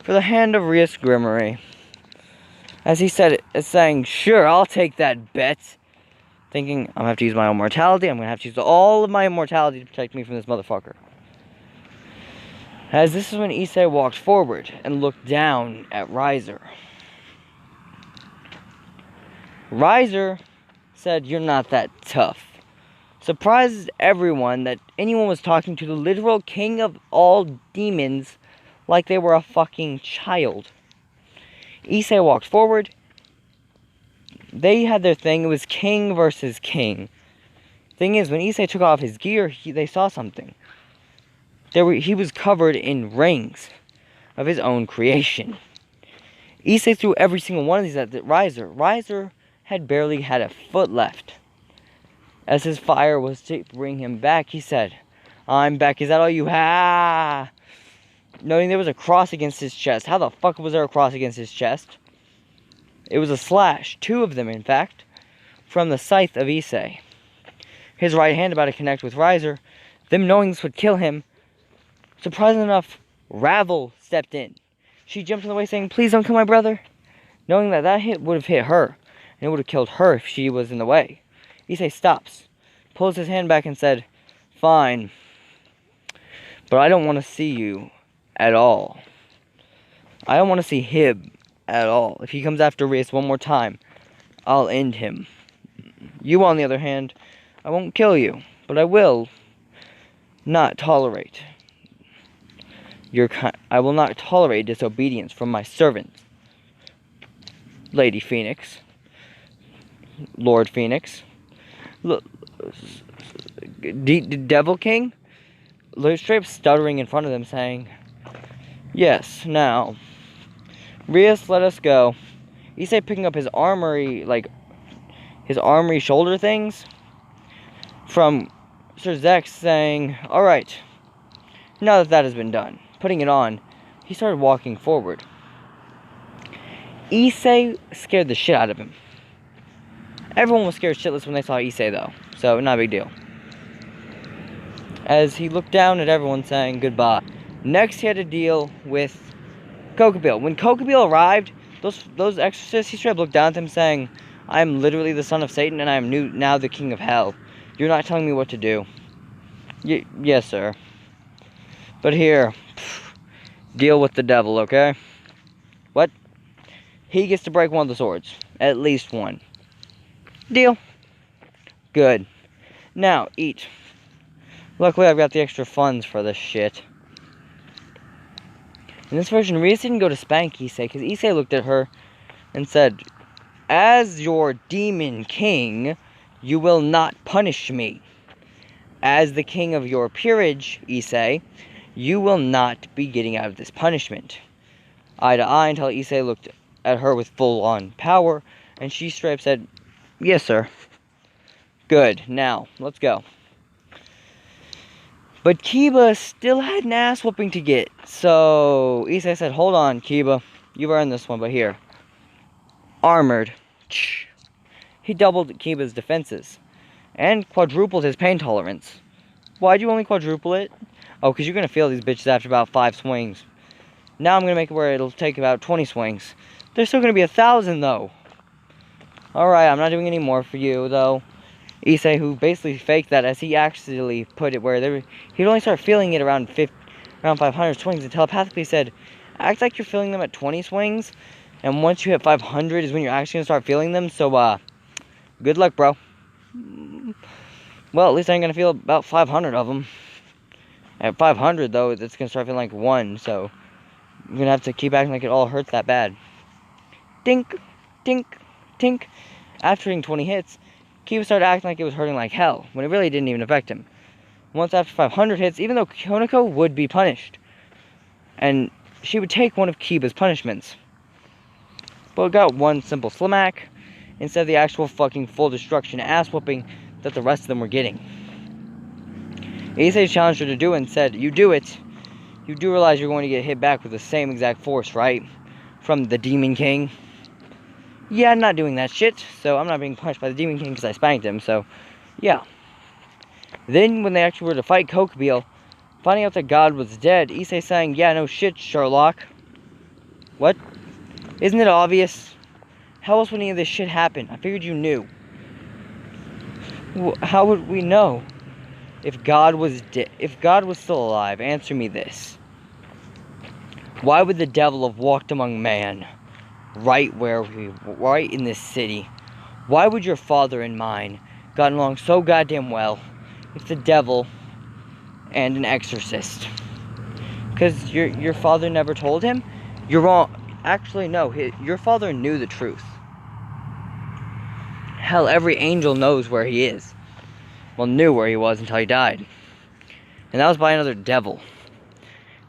for the hand of Rias Grimory." As he said it, saying, "Sure, I'll take that bet." Thinking, I'm going to have to use my immortality. I'm going to have to use all of my immortality to protect me from this motherfucker. As this is when Issei walked forward and looked down at Riser. Riser said, "You're not that tough." Surprised everyone that anyone was talking to the literal king of all demons like they were a fucking child. Issei walked forward. They had their thing. It was king versus king. Thing is, when Issei took off his gear, they saw something. He was covered in rings of his own creation. Issei threw every single one of these at Riser. Riser had barely had a foot left. As his fire was to bring him back, he said, "I'm back. Is that all you have?" Noting there was a cross against his chest. How the fuck was there a cross against his chest? It was a slash, 2 of them in fact, from the scythe of Issei. His right hand about to connect with Riser. Them knowing this would kill him, surprisingly enough, Ravel stepped in. She jumped in the way saying, "Please don't kill my brother," knowing that that hit would have hit her, and it would have killed her if she was in the way. Issei stops, pulls his hand back and said, "Fine, but I don't want to see you at all. I don't want to see him at all. If he comes after Rias one more time, I'll end him. You, on the other hand, I won't kill you, but I will not tolerate I will not tolerate disobedience from my servants, Lady Phoenix, Lord Phoenix, Devil King." Straight up stuttering in front of them, saying, "Yes, now, Rias, let us go." Issei picking up his armory, his armory shoulder things from Sir Zex, saying, "Alright, now that that has been done," putting it on, he started walking forward. Issei scared the shit out of him. Everyone was scared shitless when they saw Issei, though, so not a big deal. As he looked down at everyone saying goodbye. Next, he had to deal with Kokobile. When Kokobile arrived, those exorcists, he straight up looked down at them saying, "I am literally the son of Satan, and I am now the king of hell. You're not telling me what to do." Yes, sir. But here, deal with the devil, okay? What? He gets to break one of the swords. At least one. Deal. Good. Now, eat. Luckily, I've got the extra funds for this shit. In this version, Rias didn't go to spank Issei, because Issei looked at her and said, "As your demon king, you will not punish me. As the king of your peerage, Issei, you will not be getting out of this punishment." Eye to eye until Issei looked at her with full-on power, and she straight up said, "Yes, sir." Good. Now, let's go. But Kiba still had an ass whooping to get. So Issei said, "Hold on, Kiba. You've earned this one, but here. Armored." He doubled Kiba's defenses. And quadrupled his pain tolerance. Why'd you only quadruple it? Oh, because you're going to feel these bitches after about 5 swings. Now I'm going to make it where it'll take about 20 swings. There's still going to be 1,000, though. Alright, I'm not doing any more for you, though. Issei, who basically faked that, as he actually put it where he'd only start feeling it around 500 swings, and telepathically said, "Act like you're feeling them at 20 swings, and once you hit 500 is when you're actually going to start feeling them, so, good luck, bro." Well, at least I ain't going to feel about 500 of them. At 500, though, it's going to start feeling like 1, so I'm going to have to keep acting like it all hurts that bad. Tink, tink, tink. After hitting 20 hits, Kiba started acting like it was hurting like hell, when it really didn't even affect him. Once after 500 hits, even though Konako would be punished, and she would take one of Kiba's punishments, but it got one simple smack, instead of the actual fucking full destruction ass-whooping that the rest of them were getting. Issei challenged her to do it and said, "You do it. You do realize you're going to get hit back with the same exact force, right? From the Demon King." "Yeah, I'm not doing that shit, so I'm not being punished by the Demon King because I spanked him, so, yeah." Then, when they actually were to fight Kokobile, finding out that God was dead, Issei saying, "Yeah, no shit, Sherlock." What? Isn't it obvious? How else would any of this shit happen? I figured you knew. How would we know? If God was still alive, answer me this. Why would the devil have walked among man, right in this city? Why would your father and mine gotten along so goddamn well if the devil and an exorcist? Because your father never told him? You're wrong. Actually, no. Your father knew the truth. Hell, every angel knows where he is. Well, knew where he was until he died. And that was by another devil.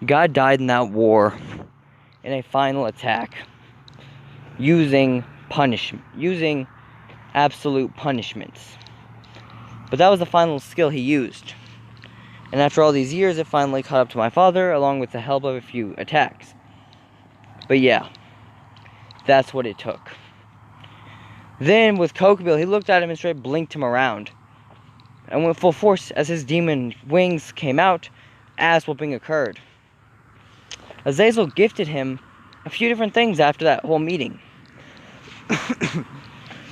God died in that war in a final attack. Using absolute punishments. But that was the final skill he used. And after all these years, it finally caught up to my father, along with the help of a few attacks. But yeah, that's what it took. Then, with Kokobel, he looked at him and straight blinked him around. And went full force as his demon wings came out, ass-whooping occurred. Azazel gifted him a few different things after that whole meeting.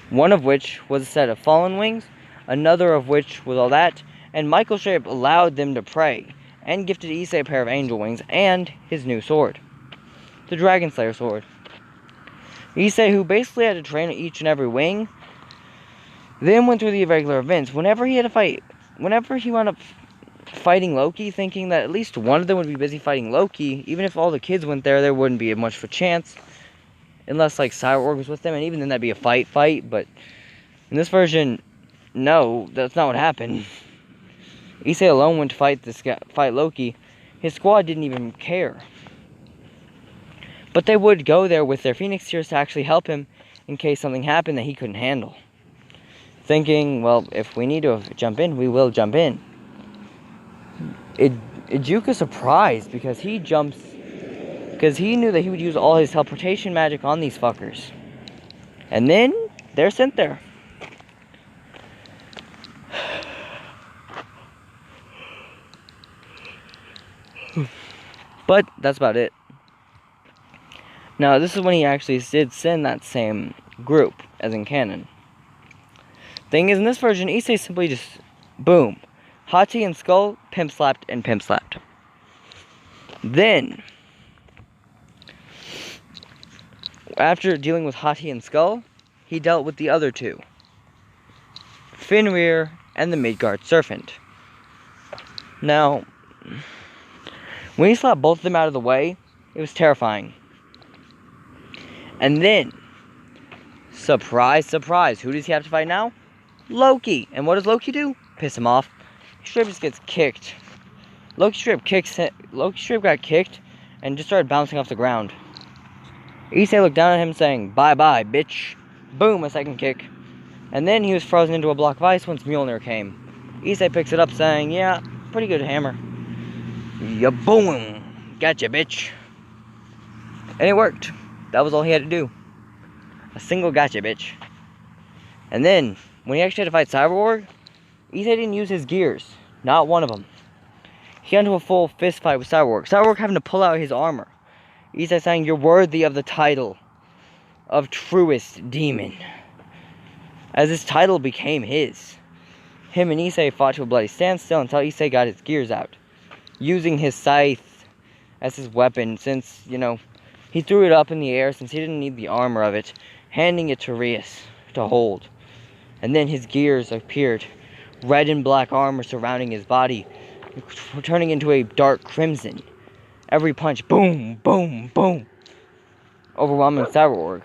One of which was a set of fallen wings, another of which was all that, and Michael straight allowed them to pray, and gifted Issei a pair of angel wings, and his new sword. The Dragon Slayer sword. Issei, who basically had to train each and every wing, then went through the irregular events. Whenever he wound up fighting Loki, thinking that at least one of them would be busy fighting Loki, even if all the kids went there wouldn't be much of a chance. Unless, like, Cyborg was with them, and even then that'd be a fight, but in this version, no, that's not what happened. Issei alone went to fight Loki. His squad didn't even care. But they would go there with their Phoenix Tears to actually help him in case something happened that he couldn't handle. Thinking, well, if we need to jump in, we will jump in. Ijuka's surprised because he knew that he would use all his teleportation magic on these fuckers. And then, they're sent there. But that's about it. Now, this is when he actually did send that same group, as in canon. Thing is, in this version, Issei simply just, boom. Hati and Skull, pimp slapped and pimp slapped. Then, after dealing with Hati and Skull, he dealt with the other two. Fenrir and the Midgard Serpent. Now, when he slapped both of them out of the way, it was terrifying. And then, surprise, surprise, who does he have to fight now? Loki. And what does Loki do? Piss him off. He straight just gets kicked. Loki straight got kicked and just started bouncing off the ground. Issei looked down at him saying, bye-bye, bitch. Boom, a second kick. And then he was frozen into a block of ice once Mjolnir came. Issei picks it up saying, yeah, pretty good hammer. Ya boom. Gotcha, bitch. And it worked. That was all he had to do. A single gotcha, bitch. And then, when he actually had to fight Cyborg, Issei didn't use his gears. Not one of them. He got into a full fist fight with Cyborg. Cyborg having to pull out his armor. Issei saying, you're worthy of the title of truest demon. As his title became his. Him and Issei fought to a bloody standstill until Issei got his gears out. Using his scythe as his weapon since, he threw it up in the air since he didn't need the armor of it, handing it to Rias to hold. And then his gears appeared, red and black armor surrounding his body, turning into a dark crimson. Every punch, boom, boom, boom, overwhelming Cyborg,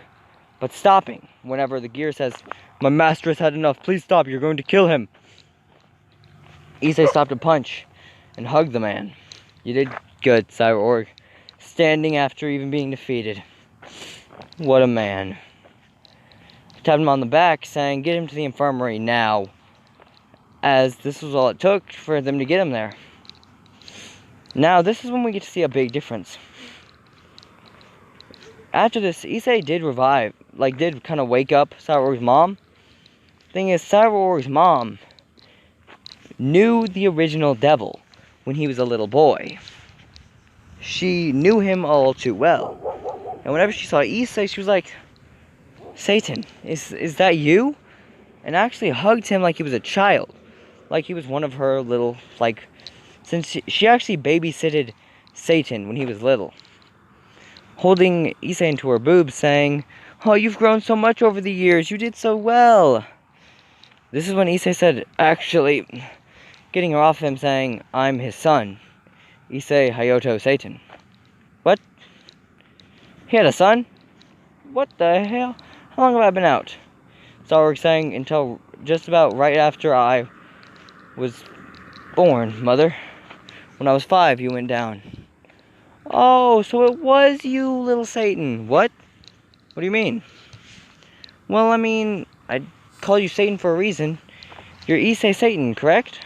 but stopping whenever the gear says, my master has had enough, please stop, you're going to kill him. Issei stopped a punch and hugged the man. You did good, Cyborg. Standing after even being defeated. What a man. Tapped him on the back, saying, get him to the infirmary now. As this was all it took for them to get him there. Now, this is when we get to see a big difference. After this, Issei did revive, did kind of wake up Cyborg's mom. Thing is, Cyborg's mom knew the original devil when he was a little boy. She knew him all too well. And whenever she saw Issei, she was like, Satan, is that you? And actually hugged him like he was a child. Like he was one of her little, since she actually babysitted Satan when he was little. holding Issei into her boobs, saying, "Oh, you've grown so much over the years. You did so well." This is when Issei said, actually, getting her off him, saying, "I'm his son, Issei Hayato Satan." What? He had a son? What the hell? How long have I been out? Starwork saying, "Until just about right after I was born, Mother. When I was 5, you went down." "Oh, so it was you, little Satan." "What? What do you mean?" "Well, I mean, I call you Satan for a reason. You're Issei Satan, correct?"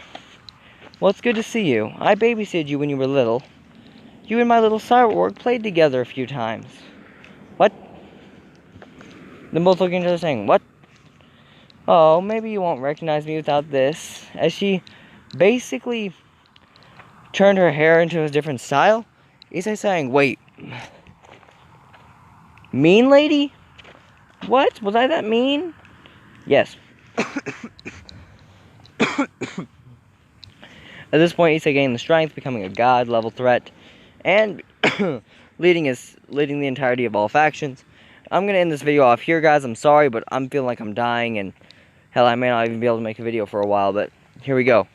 "Well, it's good to see you. I babysitted you when you were little. You and my little Starwork played together a few times." "What?" Then both looking at each other saying, "What?" "Oh, maybe you won't recognize me without this." As she basically turned her hair into a different style, Issei saying, "Wait, mean lady? What? Was I that mean?" "Yes." At this point, Issei gained the strength, becoming a god-level threat, and leading the entirety of all factions. I'm gonna end this video off here, guys. I'm sorry, but I'm feeling like I'm dying, and hell, I may not even be able to make a video for a while, but here we go.